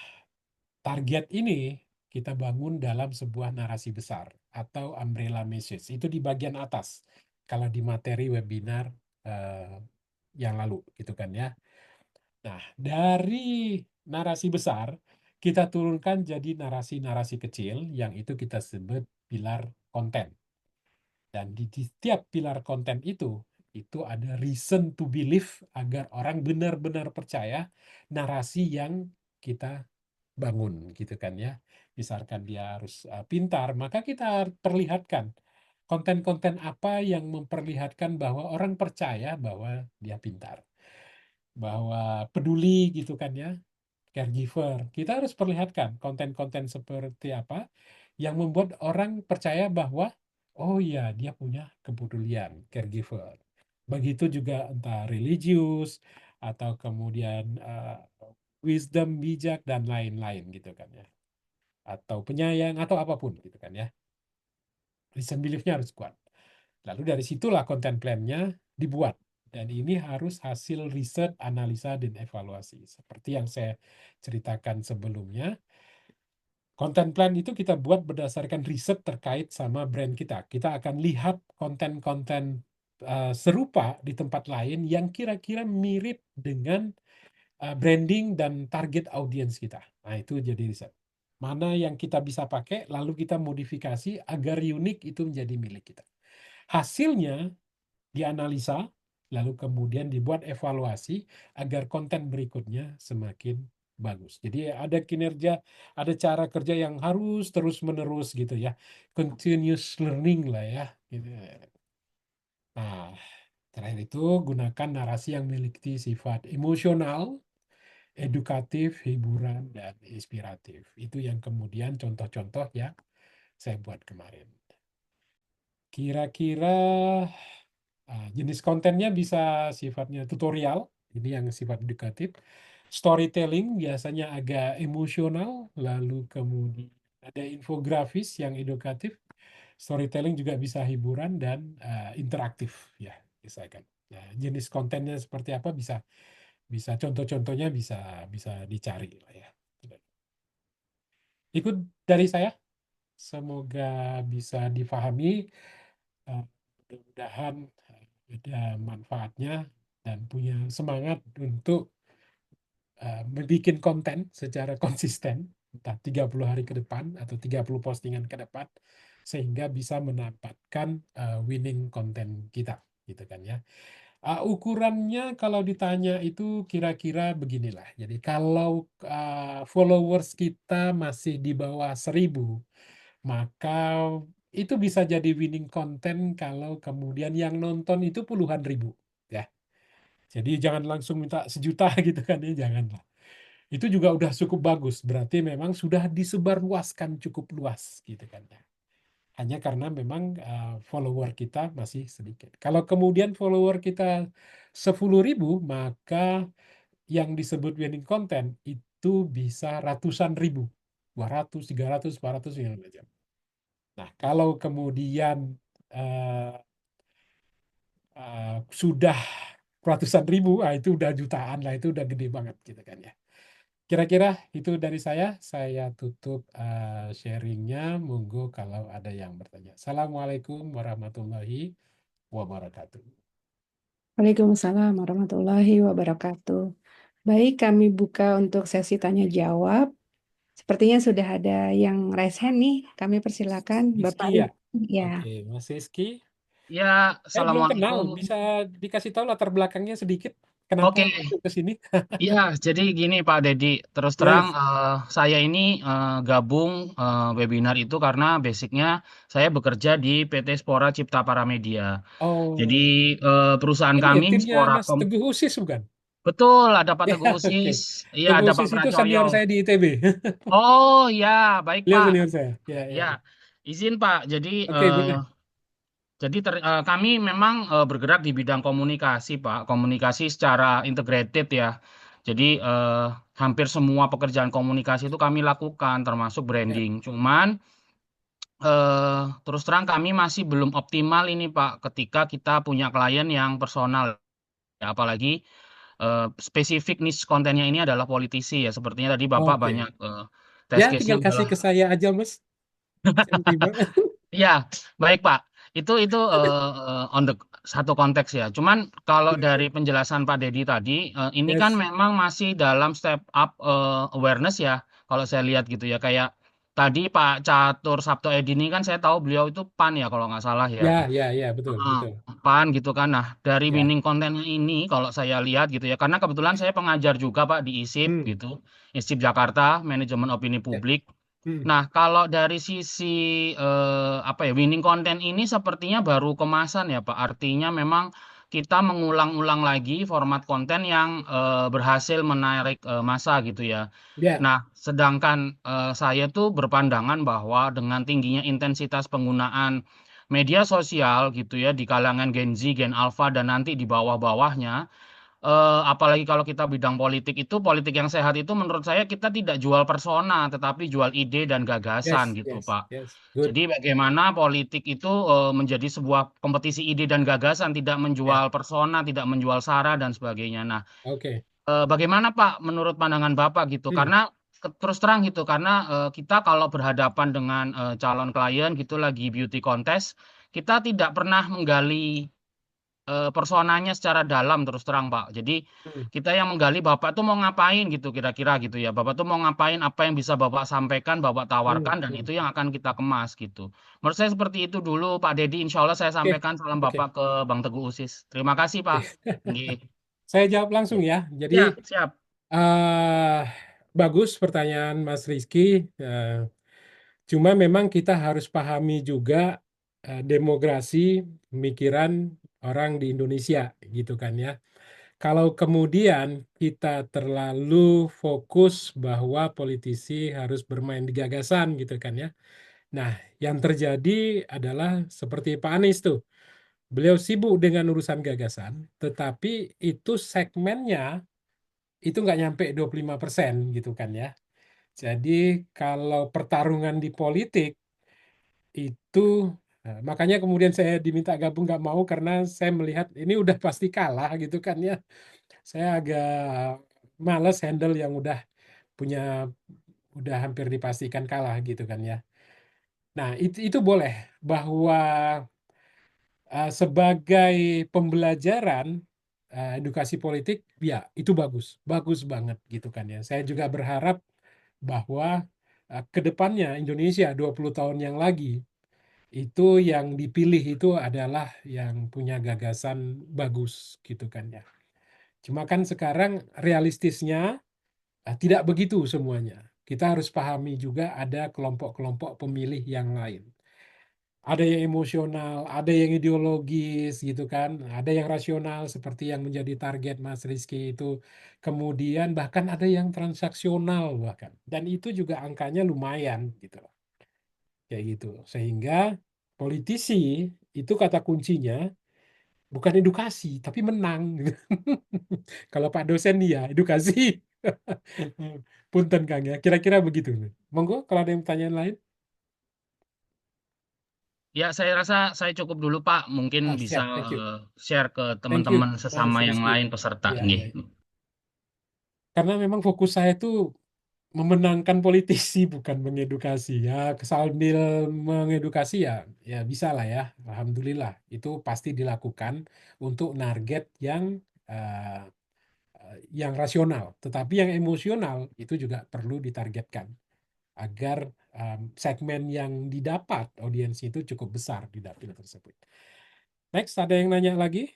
[SPEAKER 1] target ini kita bangun dalam sebuah narasi besar atau umbrella message. Itu di bagian atas. Kalau di materi webinar eh, yang lalu gitu kan ya. Nah, dari narasi besar kita turunkan jadi narasi-narasi kecil yang itu kita sebut pilar konten. Dan di setiap pilar konten itu ada reason to believe agar orang benar-benar percaya narasi yang kita bangun gitu kan ya. Misalkan dia harus pintar, maka kita perlihatkan konten-konten apa yang memperlihatkan bahwa orang percaya bahwa dia pintar, bahwa peduli gitu kan ya, caregiver. Kita harus perlihatkan konten-konten seperti apa yang membuat orang percaya bahwa oh iya dia punya kepedulian, caregiver. Begitu juga entah religius atau kemudian wisdom, bijak dan lain-lain gitu kan ya. Atau penyayang atau apapun gitu kan ya. Listen belief-nya harus kuat. Lalu dari situlah konten plan-nya dibuat. Dan ini harus hasil riset, analisa, dan evaluasi. Seperti yang saya ceritakan sebelumnya, konten plan itu kita buat berdasarkan riset terkait sama brand kita. Kita akan lihat konten-konten serupa di tempat lain yang kira-kira mirip dengan branding dan target audiens kita. Nah, itu jadi riset. Mana yang kita bisa pakai, lalu kita modifikasi agar unik itu menjadi milik kita. Hasilnya dianalisa, lalu kemudian dibuat evaluasi agar konten berikutnya semakin bagus. Jadi ada kinerja, ada cara kerja yang harus terus-menerus gitu ya. Continuous learning lah ya. Gitu. Nah, terakhir itu gunakan narasi yang memiliki sifat emosional, edukatif, hiburan, dan inspiratif. Itu yang kemudian contoh-contoh yang saya buat kemarin. Kira-kira jenis kontennya bisa sifatnya tutorial, ini yang sifat edukatif. Storytelling biasanya agak emosional, lalu kemudian ada infografis yang edukatif. Storytelling juga bisa hiburan dan interaktif ya, misalkan. Nah, jenis kontennya seperti apa bisa bisa contoh-contohnya bisa bisa dicari lah ya. Ikut dari saya, semoga bisa difahami. Mudah-mudahan ada manfaatnya dan punya semangat untuk membuat konten secara konsisten, entah 30 hari ke depan atau 30 postingan ke depan, sehingga bisa mendapatkan winning konten kita, gitu kan ya. Ukurannya kalau ditanya itu kira-kira beginilah. Jadi kalau followers kita masih di bawah 1.000, maka itu bisa jadi winning konten kalau kemudian yang nonton itu puluhan ribu. Ya. Jadi jangan langsung minta 1 juta gitu kan ya, janganlah. Itu juga udah cukup bagus, berarti memang sudah disebarluaskan cukup luas gitu kan ya. Hanya karena memang follower kita masih sedikit. Kalau kemudian follower kita 10.000, maka yang disebut winning content itu bisa ratusan ribu. 200, 300, 400, segala macam. Nah, kalau kemudian eh, sudah ratusan ribu, itu udah jutaan lah, itu udah gede banget gitu kan ya. Kira-kira itu dari saya tutup sharingnya, monggo kalau ada yang bertanya. Assalamualaikum warahmatullahi wabarakatuh.
[SPEAKER 2] Waalaikumsalam warahmatullahi wabarakatuh. Baik, kami buka untuk sesi tanya jawab. Sepertinya sudah ada yang raise hand nih. Kami persilakan Bapak
[SPEAKER 1] Rizky ya?
[SPEAKER 2] Rizky. Ya,
[SPEAKER 1] Oke, Mas Rizky.
[SPEAKER 4] Ya,
[SPEAKER 1] Belum kenal,
[SPEAKER 4] Assalamualaikum.
[SPEAKER 1] bisa dikasih tahu latar belakangnya sedikit? Kenapa
[SPEAKER 4] Oke,
[SPEAKER 1] masuk ke sini?
[SPEAKER 4] ya, jadi gini Pak Dedi, terus terang
[SPEAKER 1] Yes.
[SPEAKER 4] saya ini gabung webinar itu karena basicnya saya bekerja di PT Spora Cipta Paramedia. Jadi
[SPEAKER 1] Oh,
[SPEAKER 4] perusahaan
[SPEAKER 1] ini ya
[SPEAKER 4] kami
[SPEAKER 1] timnya Mas
[SPEAKER 4] Sporacom,
[SPEAKER 1] Teguh Usis bukan?
[SPEAKER 4] betul ada Pak
[SPEAKER 1] Ya,
[SPEAKER 4] Teguh
[SPEAKER 1] oke.
[SPEAKER 4] Usis, iya
[SPEAKER 1] Teguh
[SPEAKER 4] ada Pak
[SPEAKER 1] Usis itu
[SPEAKER 4] Pracoyo.
[SPEAKER 1] senior saya di ITB.
[SPEAKER 4] Oh ya, baik
[SPEAKER 1] Beliau
[SPEAKER 4] Pak.
[SPEAKER 1] senior saya. Ya, ya,
[SPEAKER 4] Ya,
[SPEAKER 1] ya.
[SPEAKER 4] izin Pak. Jadi
[SPEAKER 1] Oke, boleh.
[SPEAKER 4] kami memang bergerak di bidang komunikasi, Pak. Komunikasi secara integrated ya. Jadi hampir semua pekerjaan komunikasi itu kami lakukan, termasuk
[SPEAKER 1] Ya.
[SPEAKER 4] branding. Cuman terus terang kami masih belum optimal ini, Pak, ketika kita punya klien yang personal. Ya, apalagi spesifik niche kontennya ini adalah politisi ya. Sepertinya tadi Bapak
[SPEAKER 1] Oke.
[SPEAKER 4] banyak test
[SPEAKER 1] Ya,
[SPEAKER 4] case-nya
[SPEAKER 1] tinggal kasih
[SPEAKER 4] adalah.
[SPEAKER 1] ke saya aja, Mas. Saya terima.
[SPEAKER 4] Ya, baik Pak. Itu on the satu konteks ya. Cuman kalau dari penjelasan Pak Dedi tadi, ini kan
[SPEAKER 1] Yes.
[SPEAKER 4] memang masih dalam step up awareness ya. Kalau saya lihat gitu ya, kayak tadi Pak Catur Sabto Edi ini kan saya tahu beliau itu PAN ya kalau nggak salah ya.
[SPEAKER 1] Ya, ya, ya, betul,
[SPEAKER 4] Heeh,
[SPEAKER 1] betul.
[SPEAKER 4] PAN gitu kan. Nah, dari
[SPEAKER 1] Ya.
[SPEAKER 4] winning kontennya ini kalau saya lihat gitu ya, karena kebetulan saya pengajar juga Pak di ISIP
[SPEAKER 1] Hmm.
[SPEAKER 4] gitu, ISIP Jakarta, Manajemen Opini
[SPEAKER 1] Ya.
[SPEAKER 4] Publik.
[SPEAKER 1] Hmm.
[SPEAKER 4] Nah, kalau dari sisi apa ya, winning content ini sepertinya baru kemasan ya, Pak. Artinya memang kita mengulang-ulang lagi format konten yang berhasil menarik massa gitu ya.
[SPEAKER 1] Ya.
[SPEAKER 4] Nah, sedangkan saya tuh berpandangan bahwa dengan tingginya intensitas penggunaan media sosial gitu ya di kalangan Gen Z, Gen Alpha dan nanti di bawah-bawahnya apalagi kalau kita bidang politik itu, politik yang sehat itu menurut saya kita tidak jual persona, tetapi jual ide dan gagasan
[SPEAKER 1] Yes,
[SPEAKER 4] gitu,
[SPEAKER 1] yes,
[SPEAKER 4] Pak.
[SPEAKER 1] yes. Good.
[SPEAKER 4] Jadi bagaimana politik itu menjadi sebuah kompetisi ide dan gagasan, tidak
[SPEAKER 1] Ya.
[SPEAKER 4] menjual persona, tidak menjual sara dan sebagainya. Nah,
[SPEAKER 1] Oke.
[SPEAKER 4] bagaimana Pak menurut pandangan Bapak gitu?
[SPEAKER 1] Hmm.
[SPEAKER 4] Karena terus terang gitu, karena kita kalau berhadapan dengan calon klien gitu lagi beauty contest, kita tidak pernah menggali personanya secara dalam terus terang Pak. Jadi
[SPEAKER 1] Hmm.
[SPEAKER 4] kita yang menggali Bapak tuh mau ngapain gitu kira-kira gitu ya. Bapak tuh mau ngapain, apa yang bisa Bapak sampaikan, Bapak
[SPEAKER 1] Hmm.
[SPEAKER 4] tawarkan dan
[SPEAKER 1] Hmm.
[SPEAKER 4] itu yang akan kita kemas gitu. Menurut saya seperti itu dulu Pak Dedi. Insya Allah saya
[SPEAKER 1] Oke,
[SPEAKER 4] sampaikan salam Bapak
[SPEAKER 1] oke.
[SPEAKER 4] ke Bang Teguh Usis. Terima kasih Pak. Nggih.
[SPEAKER 1] Saya jawab langsung ya. Jadi
[SPEAKER 4] Ya, siap.
[SPEAKER 1] eh bagus pertanyaan Mas Rizky. Eh, Cuma memang kita harus pahami juga demografi pemikiran orang di Indonesia gitu kan ya. Kalau kemudian kita terlalu fokus bahwa politisi harus bermain di gagasan gitu kan ya. Nah, yang terjadi adalah seperti Pak Anies tuh. Beliau sibuk dengan urusan gagasan, tetapi itu segmennya itu nggak nyampe 25% gitu kan ya. Jadi kalau pertarungan di politik itu makanya kemudian saya diminta gabung nggak mau karena saya melihat ini udah pasti kalah gitu kan ya. Saya agak males handle yang punya udah hampir dipastikan kalah gitu kan ya. Nah, itu boleh bahwa sebagai pembelajaran edukasi politik ya itu bagus, bagus banget gitu kan ya. Saya juga berharap bahwa ke depannya Indonesia 20 tahun yang lagi itu yang dipilih itu adalah yang punya gagasan bagus gitu kan ya. Cuma kan sekarang realistisnya tidak begitu semuanya. Kita harus pahami juga ada kelompok-kelompok pemilih yang lain. Ada yang emosional, ada yang ideologis gitu kan, ada yang rasional seperti yang menjadi target Mas Rizky itu. Kemudian bahkan ada yang transaksional bahkan. Dan itu juga angkanya lumayan gitu loh. Kayak gitu. Sehingga politisi itu kata kuncinya bukan edukasi, tapi menang. Kalau Pak dosen ya edukasi. Punten Kang ya, kira-kira begitu. Monggo kalau ada yang pertanyaan lain.
[SPEAKER 4] Ya, saya rasa saya cukup dulu Pak. Mungkin bisa
[SPEAKER 1] Siap, thank you.
[SPEAKER 4] share ke
[SPEAKER 1] Thank you,
[SPEAKER 4] teman-teman
[SPEAKER 1] Mas
[SPEAKER 4] sesama yang
[SPEAKER 1] Rizky.
[SPEAKER 4] lain peserta.
[SPEAKER 1] Ya,
[SPEAKER 4] Nggih.
[SPEAKER 1] ya. Karena memang fokus saya itu memenangkan politisi bukan mengedukasi ya. Sambil mengedukasi ya ya bisa lah ya. Alhamdulillah itu pasti dilakukan untuk target eh, yang rasional, tetapi yang emosional itu juga perlu ditargetkan agar segmen yang didapat audiens itu cukup besar di dapil tersebut. Next, ada yang nanya lagi?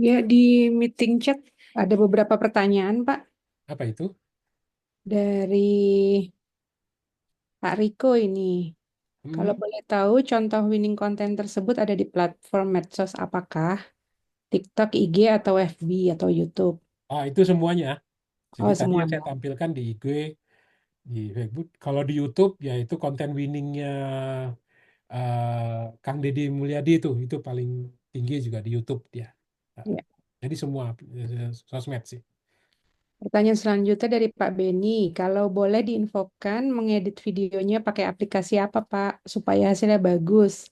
[SPEAKER 2] Ya, di meeting chat ada beberapa pertanyaan, Pak,
[SPEAKER 1] Apa itu?
[SPEAKER 2] dari Pak Riko ini. Kalau
[SPEAKER 1] Hmm.
[SPEAKER 2] boleh tahu, contoh winning konten tersebut ada di platform medsos apakah? TikTok, IG, atau FB, atau YouTube?
[SPEAKER 1] Itu semuanya. Jadi
[SPEAKER 2] Oh,
[SPEAKER 1] tadi yang
[SPEAKER 2] semuanya.
[SPEAKER 1] saya tampilkan di IG, di Facebook. Kalau di YouTube ya itu konten winningnya Kang Deddy Mulyadi itu paling tinggi juga di YouTube dia. Nah,
[SPEAKER 2] Ya.
[SPEAKER 1] jadi semua sosmed sih.
[SPEAKER 2] Pertanyaan selanjutnya dari Pak Beni. Kalau boleh diinfokan mengedit videonya pakai aplikasi apa, Pak, supaya hasilnya bagus?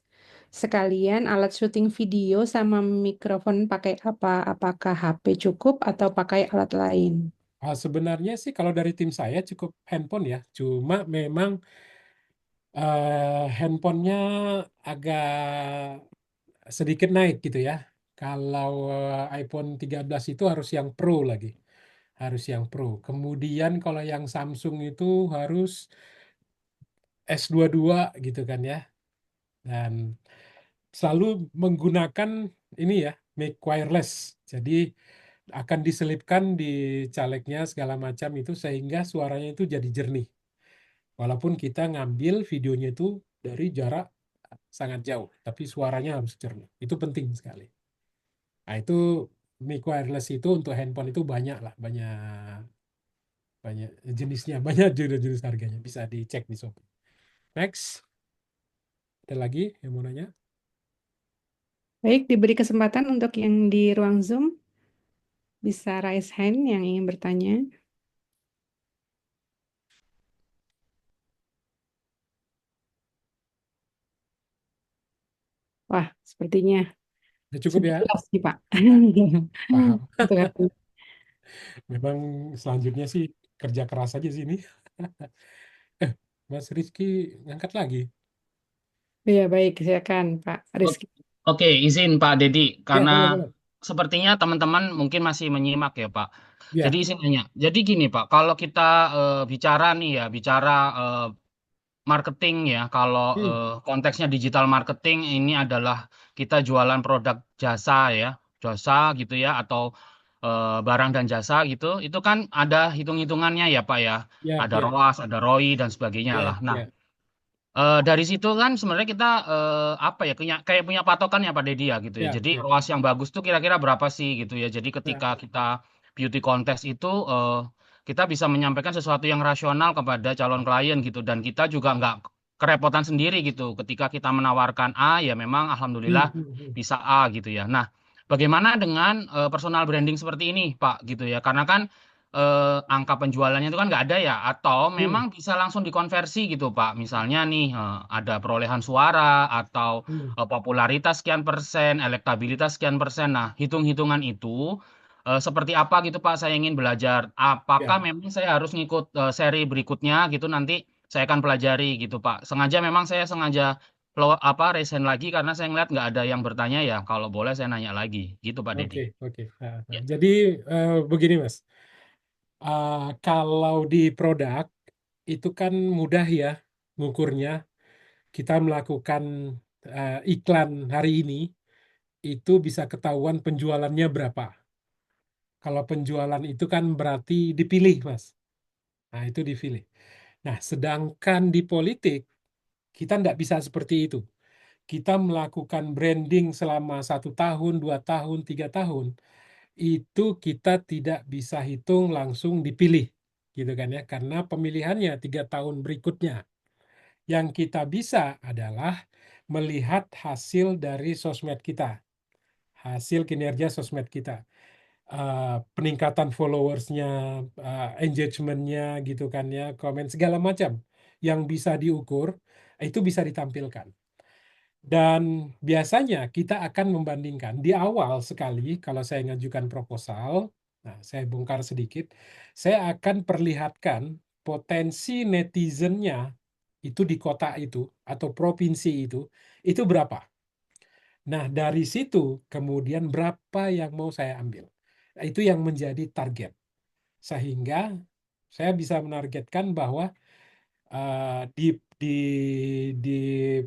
[SPEAKER 2] Sekalian alat syuting video sama mikrofon pakai apa? Apakah HP cukup atau pakai alat lain?
[SPEAKER 1] Sebenarnya sih kalau dari tim saya cukup handphone ya. Cuma memang handphonenya agak sedikit naik gitu ya. Kalau iPhone 13 itu harus yang Pro lagi. Harus yang Pro. Kemudian kalau yang Samsung itu harus S22 gitu kan ya. Dan selalu menggunakan ini ya, mic wireless. Jadi akan diselipkan di calegnya segala macam itu sehingga suaranya itu jadi jernih. Walaupun kita ngambil videonya itu dari jarak sangat jauh, tapi suaranya harus jernih. Itu penting sekali. Nah, itu mic wireless itu untuk handphone itu banyak lah, banyak banyak jenisnya, banyak jenis harganya. Bisa dicek di Shopee. Next, ada lagi yang mau nanya?
[SPEAKER 2] Baik, diberi kesempatan untuk yang di ruang Zoom bisa raise hand yang ingin bertanya. Wah, sepertinya
[SPEAKER 1] Udah cukup
[SPEAKER 2] sudah
[SPEAKER 1] ya?
[SPEAKER 2] jelas nih, Pak.
[SPEAKER 1] Paham.
[SPEAKER 2] Untuk aku.
[SPEAKER 1] Memang selanjutnya sih kerja keras aja sih ini. Mas Rizky ngangkat lagi.
[SPEAKER 2] Ya, baik, silakan Pak Rizky.
[SPEAKER 4] Oke, izin Pak Dedi,
[SPEAKER 1] Ya,
[SPEAKER 4] karena
[SPEAKER 1] boleh, boleh.
[SPEAKER 4] sepertinya teman-teman mungkin masih menyimak ya Pak.
[SPEAKER 1] Ya,
[SPEAKER 4] Jadi izin nanya. Jadi gini Pak, kalau kita bicara nih ya, bicara eh, marketing ya, kalau
[SPEAKER 1] hmm,
[SPEAKER 4] konteksnya digital marketing ini adalah kita jualan produk jasa ya, jasa gitu ya, atau barang dan jasa gitu, itu kan ada hitung-hitungannya ya Pak ya.
[SPEAKER 1] ya,
[SPEAKER 4] Ada
[SPEAKER 1] ya,
[SPEAKER 4] ROAS, ada ROI dan sebagainya lah.
[SPEAKER 1] ya,
[SPEAKER 4] Nah,
[SPEAKER 1] ya,
[SPEAKER 4] dari situ kan sebenarnya kita apa ya kayak punya patokan ya Pak Dedi ya gitu ya.
[SPEAKER 1] ya,
[SPEAKER 4] Jadi
[SPEAKER 1] ya,
[SPEAKER 4] ROAS yang bagus tuh kira-kira berapa sih gitu ya. Jadi
[SPEAKER 1] ya.
[SPEAKER 4] ketika kita beauty contest itu kita bisa menyampaikan sesuatu yang rasional kepada calon klien gitu dan kita juga nggak kerepotan sendiri gitu. Ketika kita menawarkan A ya memang
[SPEAKER 1] Hmm,
[SPEAKER 4] alhamdulillah
[SPEAKER 1] hmm, hmm.
[SPEAKER 4] bisa A gitu ya. Nah, bagaimana dengan personal branding seperti ini Pak gitu ya. Karena kan angka penjualannya itu kan nggak ada ya, atau
[SPEAKER 1] Hmm,
[SPEAKER 4] memang bisa langsung dikonversi gitu Pak. Misalnya nih ada perolehan suara atau
[SPEAKER 1] hmm.
[SPEAKER 4] popularitas sekian persen, elektabilitas sekian persen. Nah, hitung-hitungan itu seperti apa gitu Pak? Saya ingin belajar. Apakah
[SPEAKER 1] Ya,
[SPEAKER 4] memang saya harus ngikut seri berikutnya gitu nanti saya akan pelajari gitu Pak. Saya sengaja resign lagi karena saya ngeliat nggak ada yang bertanya ya. Kalau boleh saya nanya lagi gitu Pak Dedi.
[SPEAKER 1] oke, oke.
[SPEAKER 4] Ya.
[SPEAKER 1] Jadi begini Mas, kalau di produk itu kan mudah ya ngukurnya. Kita melakukan iklan hari ini itu bisa ketahuan penjualannya berapa. Kalau penjualan itu kan berarti dipilih, Mas. Nah, itu dipilih. Nah, sedangkan di politik, kita tidak bisa seperti itu. Kita melakukan branding selama 1 tahun, 2 tahun, 3 tahun, itu kita tidak bisa hitung langsung dipilih. gitu kan ya, karena pemilihannya 3 tahun berikutnya. Yang kita bisa adalah melihat hasil dari sosmed kita, hasil kinerja sosmed kita. Peningkatan followersnya, engagementnya gitu kan ya, komen segala macam yang bisa diukur, itu bisa ditampilkan. Dan biasanya kita akan membandingkan di awal sekali kalau saya ngajukan proposal. Nah, saya bongkar sedikit. Saya akan perlihatkan potensi netizennya itu di kota itu atau provinsi itu berapa. Nah, dari situ kemudian berapa yang mau saya ambil. Nah, itu yang menjadi target. Sehingga saya bisa menargetkan bahwa di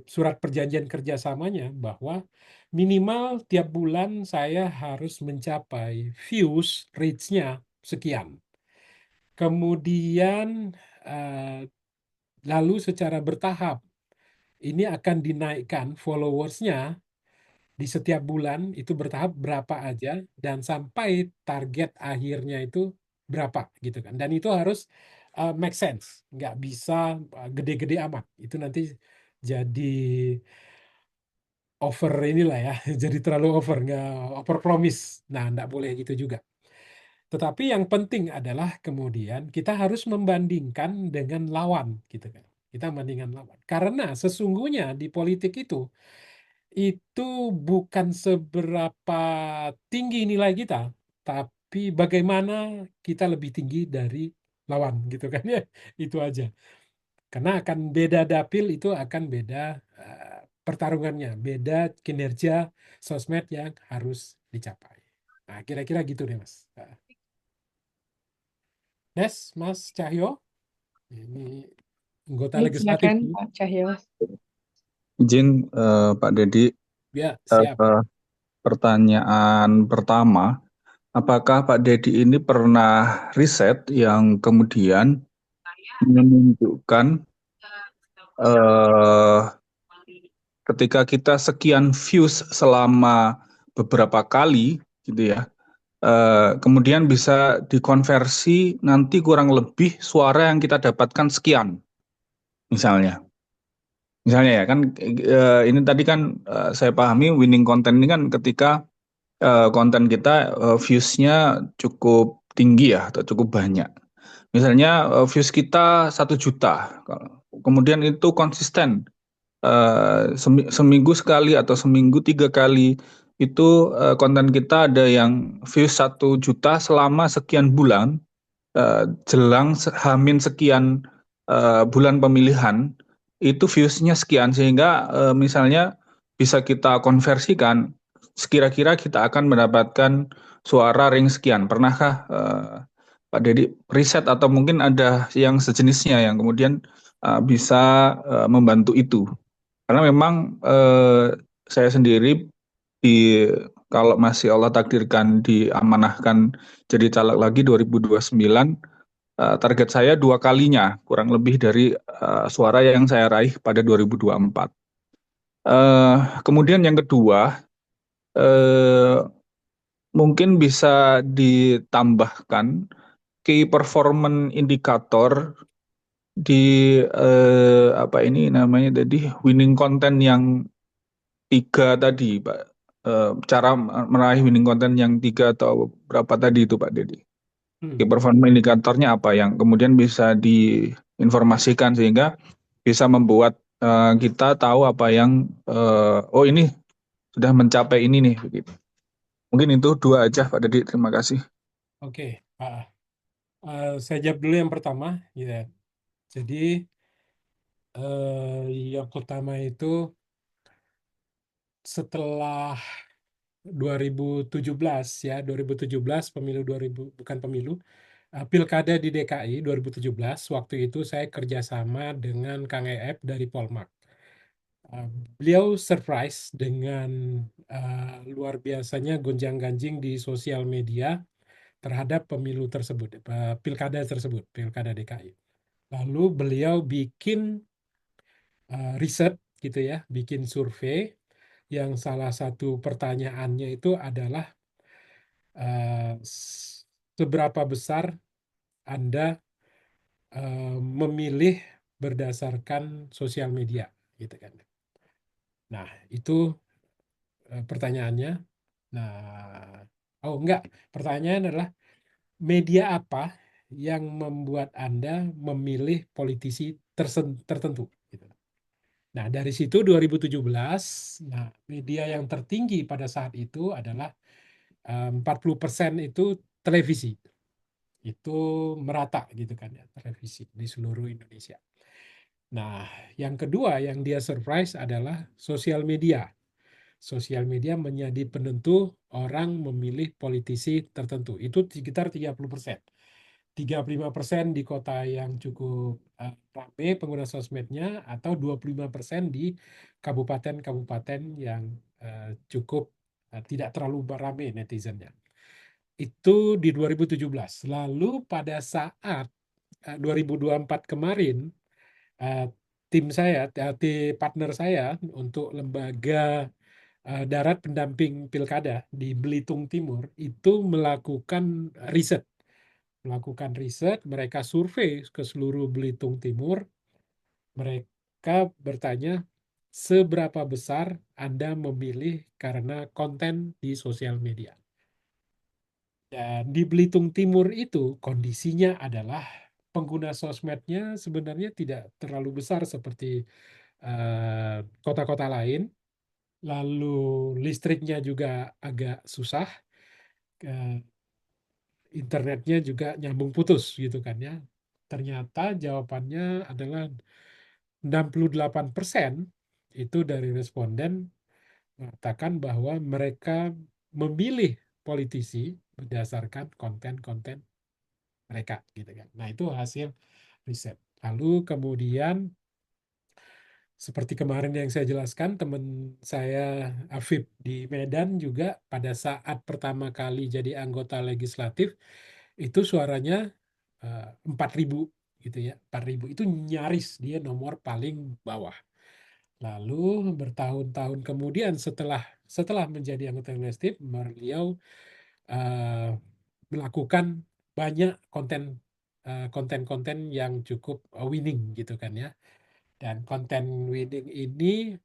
[SPEAKER 1] surat perjanjian kerjasamanya bahwa minimal tiap bulan saya harus mencapai views reach-nya sekian. Kemudian lalu secara bertahap ini akan dinaikkan followersnya di setiap bulan itu bertahap berapa aja dan sampai target akhirnya itu berapa gitu kan. Dan itu harus make sense, nggak bisa gede-gede amat. Itu nanti jadi over inilah ya, jadi terlalu over, nggak over promise. Nah, nggak boleh gitu juga. Tetapi yang penting adalah kemudian kita harus membandingkan dengan lawan gitu kan. Kita bandingkan lawan. Karena sesungguhnya di politik itu bukan seberapa tinggi nilai kita, tapi bagaimana kita lebih tinggi dari lawan gitu kan ya. Itu aja. Karena akan beda dapil itu akan beda pertarungannya, beda kinerja sosmed yang harus dicapai. Nah, kira-kira gitu deh, Mas. Mas Cahyo, ini anggota
[SPEAKER 2] Baik,
[SPEAKER 1] legislatif.
[SPEAKER 2] silakan Pak Cahyo.
[SPEAKER 12] Izin Pak Dedi,
[SPEAKER 1] Ya, siap.
[SPEAKER 12] pertanyaan pertama, apakah Pak Dedi ini pernah riset yang kemudian menunjukkan ketika kita sekian views selama beberapa kali gitu ya, kemudian bisa dikonversi nanti kurang lebih suara yang kita dapatkan sekian, misalnya ya kan ini tadi kan saya pahami winning content ini kan ketika konten kita views-nya cukup tinggi ya atau cukup banyak. Misalnya views kita 1 juta, kemudian itu konsisten seminggu sekali atau seminggu 3 kali itu konten kita ada yang views 1 juta selama sekian bulan jelang hamin sekian bulan pemilihan itu viewsnya sekian sehingga misalnya bisa kita konversikan sekira-kira kita akan mendapatkan suara ring sekian. Pernahkah Pak Dedi riset atau mungkin ada yang sejenisnya yang kemudian bisa membantu itu? Karena memang saya sendiri kalau masih Allah takdirkan diamanahkan jadi caleg lagi 2029, target saya 2 kalinya kurang lebih dari suara yang saya raih pada 2024. Kemudian yang kedua, mungkin bisa ditambahkan key performance indicator di apa ini namanya tadi winning content yang 3 tadi, Pak. Cara meraih winning content yang 3 atau berapa tadi itu, Pak Dedi? Key performance indikatornya apa yang kemudian bisa diinformasikan sehingga bisa membuat kita tahu apa yang oh ini sudah mencapai ini nih begitu. Mungkin itu 2 aja Pak Dedi, terima kasih.
[SPEAKER 1] Oke, Pak. Saya jawab dulu yang pertama, gitu ya. Jadi yang pertama itu setelah 2017 ya, 2017 pemilu 2000 bukan pemilu, pilkada di DKI 2017, waktu itu saya kerjasama dengan Kang EF dari Polmark. Beliau surprise dengan luar biasanya gonjang-ganjing di sosial media terhadap pemilu tersebut, pilkada tersebut, pilkada DKI. Lalu beliau bikin riset gitu ya, bikin survei yang salah satu pertanyaannya itu adalah seberapa besar Anda memilih berdasarkan sosial media, gitu kan. Nah, itu pertanyaannya. Nah, oh enggak, pertanyaannya adalah media apa yang membuat Anda memilih politisi tertentu, gitu. Nah, dari situ 2017, nah media yang tertinggi pada saat itu adalah 40% itu televisi. Itu merata gitu kan ya, televisi di seluruh Indonesia. Nah, yang kedua yang dia surprise adalah sosial media. Sosial media menjadi penentu orang memilih politisi tertentu. Itu sekitar 30%. 35% di kota yang cukup ramai pengguna sosmednya, atau 25% di kabupaten-kabupaten yang cukup tidak terlalu ramai netizennya. Itu di 2017. Lalu pada saat 2024 kemarin, tim saya, partner saya untuk lembaga darat pendamping pilkada di Belitung Timur itu melakukan riset, mereka survei ke seluruh Belitung Timur, mereka bertanya seberapa besar Anda memilih karena konten di sosial media. Dan di Belitung Timur itu kondisinya adalah pengguna sosmednya sebenarnya tidak terlalu besar seperti kota-kota lain. Lalu listriknya juga agak susah, internetnya juga nyambung putus gitu kan ya. Ternyata jawabannya adalah 68% itu dari responden mengatakan bahwa mereka memilih politisi berdasarkan konten-konten mereka gitu kan. Nah, itu hasil riset. Lalu kemudian seperti kemarin yang saya jelaskan, teman saya Afif di Medan juga pada saat pertama kali jadi anggota legislatif itu suaranya 4.000 gitu ya. 4.000 itu nyaris dia nomor paling bawah. Lalu bertahun-tahun kemudian setelah menjadi anggota legislatif, beliau melakukan banyak konten-konten yang cukup winning gitu kan ya. Dan konten winning ini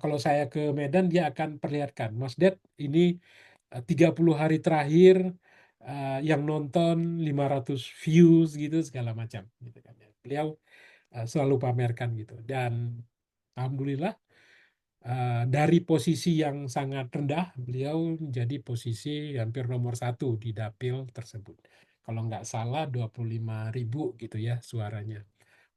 [SPEAKER 1] kalau saya ke Medan dia akan perlihatkan, Mas Ded, ini 30 hari terakhir yang nonton 500 views gitu segala macam gitu kan ya. Beliau selalu pamerkan gitu. Dan alhamdulillah dari posisi yang sangat rendah beliau menjadi posisi hampir nomor 1 di dapil tersebut. Kalau nggak salah 25.000 gitu ya suaranya.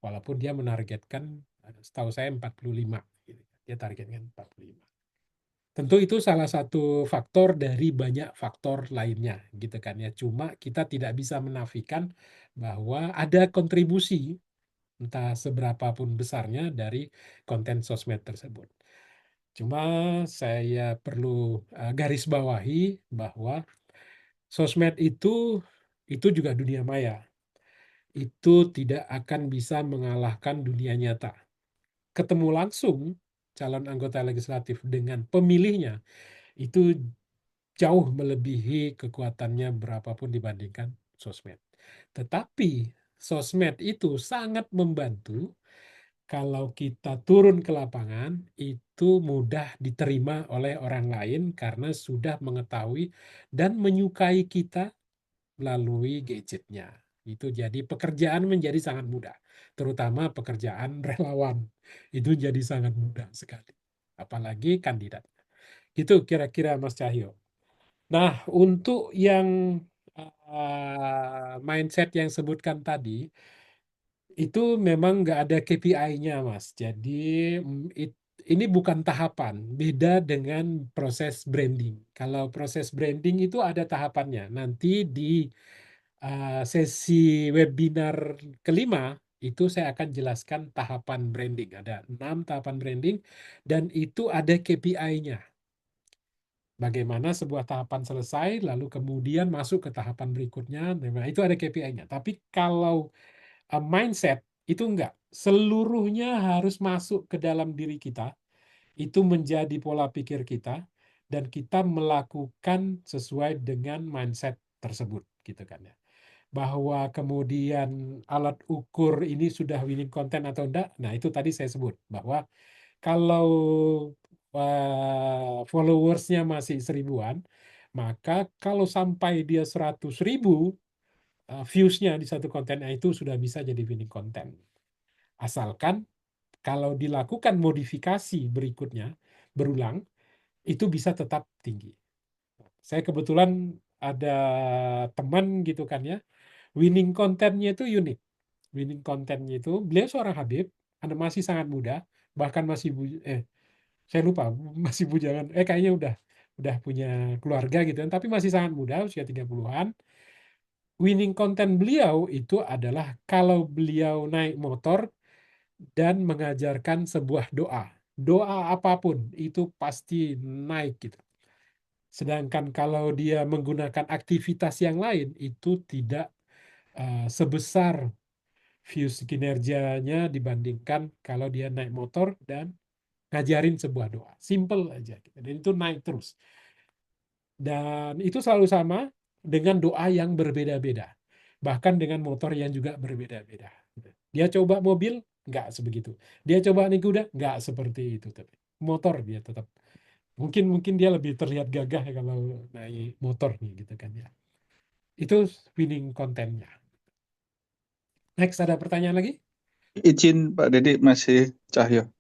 [SPEAKER 1] Walaupun dia menargetkan, setahu saya 45. Gitu. Dia targetkan 45. Tentu itu salah satu faktor dari banyak faktor lainnya gitu kan ya. Cuma kita tidak bisa menafikan bahwa ada kontribusi entah seberapa pun besarnya dari konten sosmed tersebut. Cuma saya perlu garis bawahi bahwa sosmed itu juga dunia maya. Itu tidak akan bisa mengalahkan dunia nyata. Ketemu langsung calon anggota legislatif dengan pemilihnya itu jauh melebihi kekuatannya berapapun dibandingkan sosmed. Tetapi sosmed itu sangat membantu kalau kita turun ke lapangan, itu mudah diterima oleh orang lain karena sudah mengetahui dan menyukai kita melalui gadgetnya. Itu jadi pekerjaan menjadi sangat mudah, terutama pekerjaan relawan. Itu jadi sangat mudah sekali, apalagi kandidat. Itu kira-kira Mas Cahyo. Nah, untuk yang mindset yang sebutkan tadi, itu memang nggak ada KPI-nya, Mas. Jadi ini bukan tahapan, beda dengan proses branding. Kalau proses branding itu ada tahapannya. Nanti di sesi webinar kelima, itu saya akan jelaskan tahapan branding. Ada 6 tahapan branding, dan itu ada KPI-nya. Bagaimana sebuah tahapan selesai, lalu kemudian masuk ke tahapan berikutnya, nah itu ada KPI-nya. Tapi kalau mindset itu enggak, seluruhnya harus masuk ke dalam diri kita, itu menjadi pola pikir kita, dan kita melakukan sesuai dengan mindset tersebut, gitu kan ya. bahwa kemudian alat ukur ini sudah winning content atau enggak. Nah, itu tadi saya sebut bahwa kalau followersnya masih 1000-an, maka kalau sampai dia 100.000 viewsnya di satu kontennya itu sudah bisa jadi winning content. Asalkan kalau dilakukan modifikasi berikutnya berulang, itu bisa tetap tinggi. Saya kebetulan ada teman gitu kan ya, winning content-nya itu unik. Winning content-nya itu, beliau seorang Habib, Anda masih sangat muda, bahkan masih saya lupa, masih bujangan, kayaknya udah punya keluarga gitu kan, tapi masih sangat muda, usia 30-an. Winning content beliau itu adalah kalau beliau naik motor dan mengajarkan sebuah doa. Doa apapun itu pasti naik gitu. Sedangkan kalau dia menggunakan aktivitas yang lain itu tidak sebesar views kinerjanya dibandingkan kalau dia naik motor dan ngajarin sebuah doa. Simple aja gitu. Dan itu naik terus. Dan itu selalu sama dengan doa yang berbeda-beda. Bahkan dengan motor yang juga berbeda-beda. Dia coba mobil, nggak sebegitu. Dia coba naik kuda, nggak seperti itu. Tapi motor dia tetap. Mungkin dia lebih terlihat gagah ya kalau naik motor nih gitu kan ya. Itu winning kontennya. Next, ada pertanyaan lagi?
[SPEAKER 12] Izin Pak Dedi, masih Cahyo.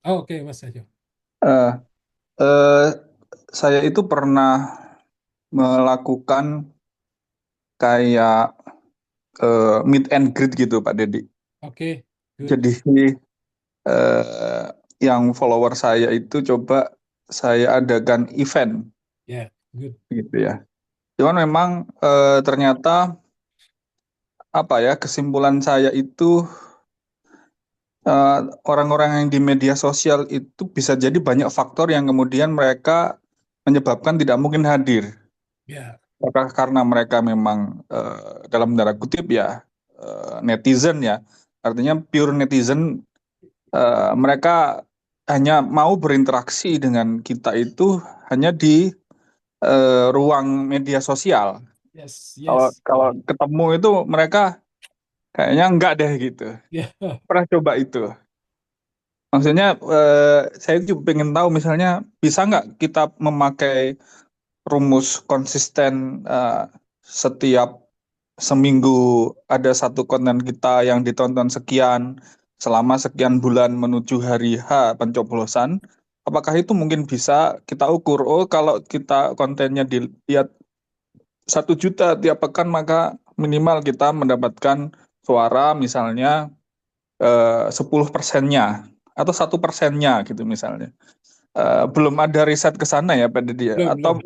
[SPEAKER 1] Oh, oke, Mas Sajo.
[SPEAKER 12] Eh, eh, saya itu pernah melakukan kayak meet and greet gitu Pak Dedi.
[SPEAKER 1] Oke, good.
[SPEAKER 12] Jadi yang follower saya itu coba saya adakan event
[SPEAKER 1] Yeah, good.
[SPEAKER 12] gitu ya. Cuman memang ternyata apa ya, kesimpulan saya itu orang-orang yang di media sosial itu bisa jadi banyak faktor yang kemudian mereka menyebabkan tidak mungkin hadir.
[SPEAKER 1] Ya,
[SPEAKER 12] Apakah karena mereka memang dalam tanda kutip ya netizen ya, artinya pure netizen, mereka hanya mau berinteraksi dengan kita itu hanya di ruang media sosial.
[SPEAKER 1] yes,
[SPEAKER 12] Kalau
[SPEAKER 1] yes.
[SPEAKER 12] kalau ketemu itu mereka kayaknya enggak deh gitu.
[SPEAKER 1] Ya,
[SPEAKER 12] Pernah coba itu. Maksudnya saya juga pengen tahu misalnya bisa nggak kita memakai rumus konsisten setiap seminggu ada satu konten kita yang ditonton sekian selama sekian bulan menuju hari H pencoblosan. Apakah itu mungkin bisa kita ukur? Oh, kalau kita kontennya dilihat 1 juta tiap pekan maka minimal kita mendapatkan suara misalnya 10%-nya atau 1%-nya gitu misalnya. Belum ada riset ke sana ya Pak Dedi ya? Atau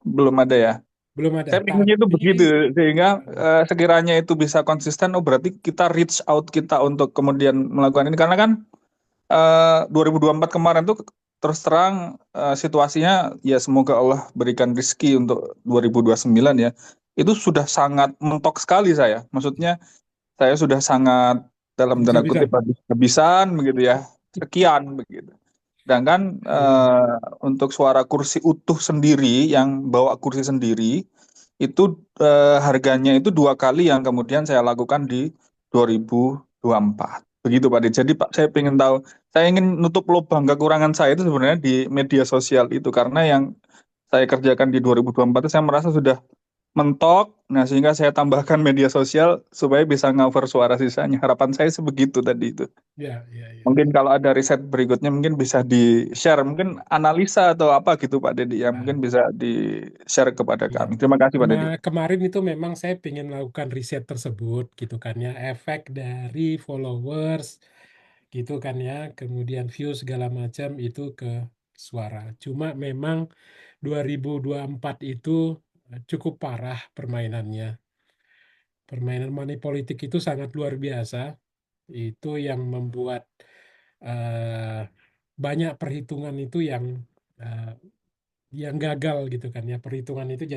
[SPEAKER 12] belum ada ya?
[SPEAKER 1] belum ada.
[SPEAKER 12] Saya pinginnya itu
[SPEAKER 1] Tapi
[SPEAKER 12] begitu, sehingga sekiranya itu bisa konsisten, oh berarti kita reach out kita untuk kemudian melakukan ini. Karena kan 2024 kemarin tuh terus terang situasinya ya semoga Allah berikan rezeki untuk 2029 ya. Itu sudah sangat mentok sekali saya. Maksudnya saya sudah sangat dalam tanda kutip
[SPEAKER 1] habis-habisan.
[SPEAKER 12] habisan begitu ya, sekian begitu. Sedangkan untuk suara kursi utuh sendiri yang bawa kursi sendiri itu harganya itu 2 kali yang kemudian saya lakukan di 2024. Begitu Pak Dit. Jadi Pak, saya ingin tahu, saya ingin nutup lubang kekurangan saya itu sebenarnya di media sosial itu karena yang saya kerjakan di 2024 itu saya merasa sudah mentok, nah sehingga saya tambahkan media sosial supaya bisa cover suara sisanya. Harapan saya sebegitu tadi itu.
[SPEAKER 1] Ya, ya, ya.
[SPEAKER 12] Mungkin kalau ada riset berikutnya mungkin bisa di-share, mungkin analisa atau apa gitu Pak Dedi ya, mungkin bisa di-share kepada
[SPEAKER 1] Ya.
[SPEAKER 12] kami. Terima kasih Pak Dedi.
[SPEAKER 1] Kemarin itu memang saya ingin melakukan riset tersebut gitu kan ya, efek dari followers gitu kan ya, kemudian view segala macam itu ke suara. Cuma memang 2024 itu cukup parah permainannya. Permainan money politik itu sangat luar biasa. Itu yang membuat banyak perhitungan itu yang gagal gitu kan ya. Perhitungan itu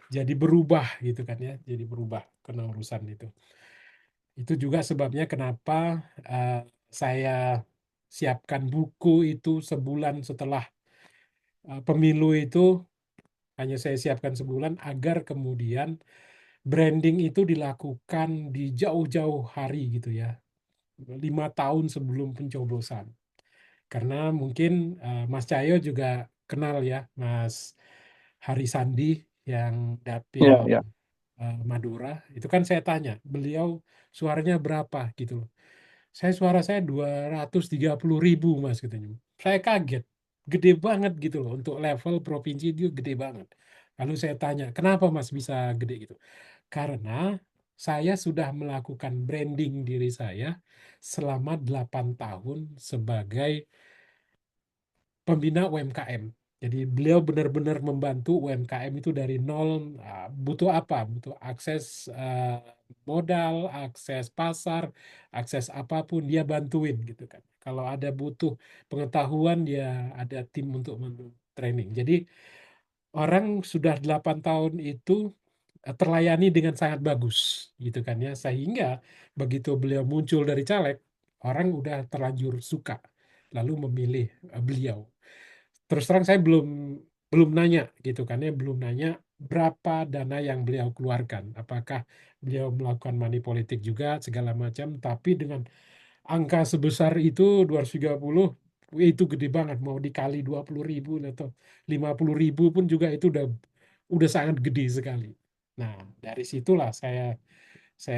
[SPEAKER 1] jadi berubah gitu kan ya, jadi berubah karena urusan itu. Itu juga sebabnya kenapa saya siapkan buku itu sebulan setelah pemilu itu, hanya saya siapkan sebulan agar kemudian branding itu dilakukan di jauh-jauh hari gitu ya, 5 tahun sebelum pencoblosan. Karena mungkin Mas Cahyo juga kenal ya Mas Hari Sandi yang dapil
[SPEAKER 12] Ya, ya.
[SPEAKER 1] Madura. Itu kan saya tanya, beliau suaranya berapa gitu loh. Suara saya 230.000 Mas katanya. Saya kaget, gede banget gitu loh untuk level provinsi dia gede banget. Lalu saya tanya, kenapa Mas bisa gede gitu? Karena saya sudah melakukan branding diri saya selama 8 tahun sebagai pembina UMKM. Jadi beliau benar-benar membantu UMKM itu dari nol. Butuh apa? Butuh akses modal, akses pasar, akses apapun dia bantuin gitu kan. Kalau ada butuh pengetahuan dia ada tim untuk training. Jadi orang sudah 8 tahun itu terlayani dengan sangat bagus gitu kan ya. Sehingga begitu beliau muncul dari caleg, orang udah terlanjur suka lalu memilih beliau. Terus terang saya belum belum nanya gitu kan ya, belum nanya berapa dana yang beliau keluarkan. Apakah beliau melakukan money politik juga segala macam, tapi dengan angka sebesar itu 230 itu gede banget, mau dikali 20.000 atau 50.000 pun juga itu udah sangat gede sekali. Nah, dari situlah saya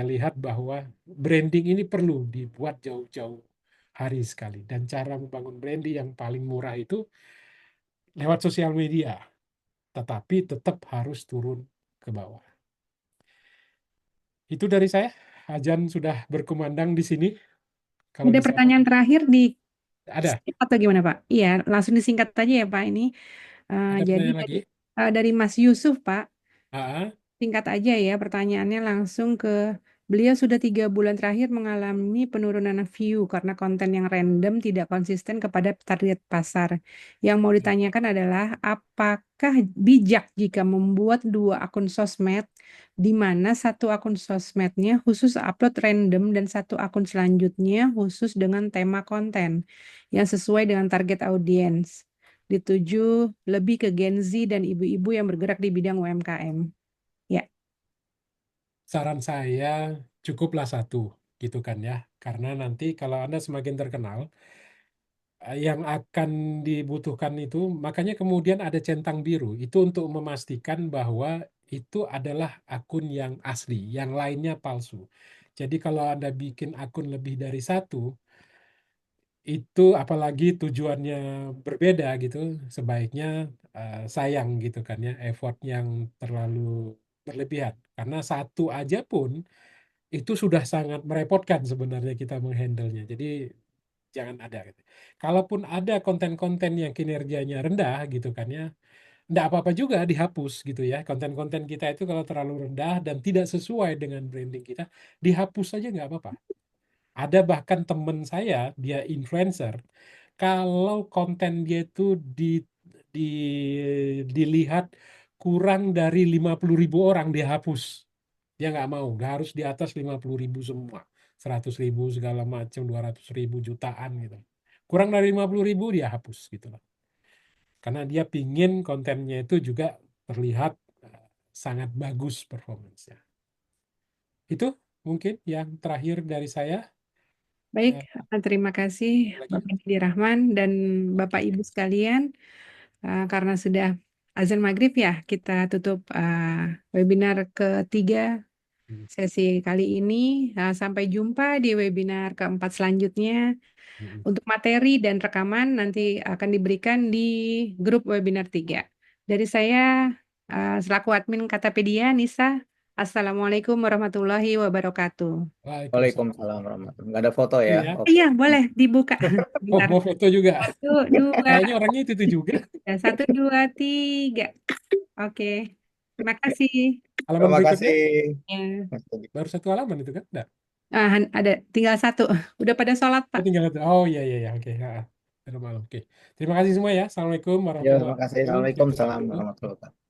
[SPEAKER 1] lihat bahwa branding ini perlu dibuat jauh-jauh hari sekali, dan cara membangun branding yang paling murah itu lewat sosial media, tetapi tetap harus turun ke bawah. Itu dari saya. Ajan sudah berkumandang di sini. Kalau
[SPEAKER 2] Ada
[SPEAKER 1] bisa
[SPEAKER 2] pertanyaan terakhir di
[SPEAKER 1] ada
[SPEAKER 2] atau gimana Pak? Iya, langsung disingkat aja ya Pak ini.
[SPEAKER 1] ada
[SPEAKER 2] Jadi
[SPEAKER 1] pertanyaan lagi.
[SPEAKER 2] dari Mas Yusuf Pak.
[SPEAKER 1] Ah,
[SPEAKER 2] Singkat aja ya pertanyaannya langsung ke beliau sudah 3 bulan terakhir mengalami penurunan view karena konten yang random tidak konsisten kepada target pasar. Yang mau ditanyakan adalah apakah bijak jika membuat 2 akun sosmed di mana satu akun sosmednya khusus upload random dan satu akun selanjutnya khusus dengan tema konten yang sesuai dengan target audiens. Dituju lebih ke Gen Z dan ibu-ibu yang bergerak di bidang UMKM. Ya,
[SPEAKER 1] saran saya cukuplah satu gitu kan ya. Karena nanti kalau Anda semakin terkenal, yang akan dibutuhkan itu, makanya kemudian ada centang biru. Itu untuk memastikan bahwa itu adalah akun yang asli, yang lainnya palsu. Jadi kalau Anda bikin akun lebih dari satu, itu apalagi tujuannya berbeda gitu, sebaiknya sayang gitu kan ya, effort yang terlalu berlebihan. Karena satu aja pun itu sudah sangat merepotkan sebenarnya kita menghandlenya. Jadi jangan ada gitu. Kalaupun ada konten-konten yang kinerjanya rendah gitu kan ya, enggak apa-apa juga dihapus gitu ya. Konten-konten kita itu kalau terlalu rendah dan tidak sesuai dengan branding kita, dihapus saja nggak apa-apa. Ada bahkan temen saya, dia influencer, kalau konten dia itu di, dilihat kurang dari 50.000 orang, dia hapus. Dia nggak mau, nggak harus di atas 50.000 semua. 100.000 segala macam, 200.000 jutaan gitu. Kurang dari 50.000 dia hapus gitu loh. Karena dia pingin kontennya itu juga terlihat sangat bagus performance-nya. Itu mungkin yang terakhir dari saya.
[SPEAKER 2] baik.
[SPEAKER 1] Eh,
[SPEAKER 2] Terima kasih
[SPEAKER 1] lagi.
[SPEAKER 2] Bapak Didi Rahman dan Bapak Ibu sekalian. Karena sudah azan maghrib ya, kita tutup webinar ketiga sesi kali ini. Sampai jumpa di webinar keempat selanjutnya. Untuk materi dan rekaman nanti akan diberikan di grup webinar 3. Dari saya, selaku admin Katapedia, Nisa, Assalamualaikum warahmatullahi wabarakatuh.
[SPEAKER 11] Waalaikumsalam warahmatullahi. Nggak ada foto ya?
[SPEAKER 1] Iya.
[SPEAKER 11] Oke.
[SPEAKER 2] Iya, boleh dibuka.
[SPEAKER 1] Oh,
[SPEAKER 2] Bentar.
[SPEAKER 1] mau foto juga.
[SPEAKER 2] 1, 2,
[SPEAKER 1] Kayaknya orangnya itu juga.
[SPEAKER 2] 1, 2, 3. Oke. Terima kasih.
[SPEAKER 1] Halaman
[SPEAKER 11] Terima
[SPEAKER 1] berikutnya
[SPEAKER 11] kasih.
[SPEAKER 2] Ya.
[SPEAKER 1] baru 1 halaman itu kan? Enggak.
[SPEAKER 2] Ada tinggal 1. Udah pada sholat,
[SPEAKER 1] Oh,
[SPEAKER 2] Pak.
[SPEAKER 1] tinggal itu. Oh iya iya iya, oke. Baru malam. Oke. Terima kasih semua ya. Assalamualaikum
[SPEAKER 11] Ya,
[SPEAKER 1] warahmatullahi
[SPEAKER 11] terima kasih.
[SPEAKER 1] wabarakatuh.
[SPEAKER 11] Assalamualaikum
[SPEAKER 1] Saya tutup dulu.
[SPEAKER 11] warahmatullahi wabarakatuh.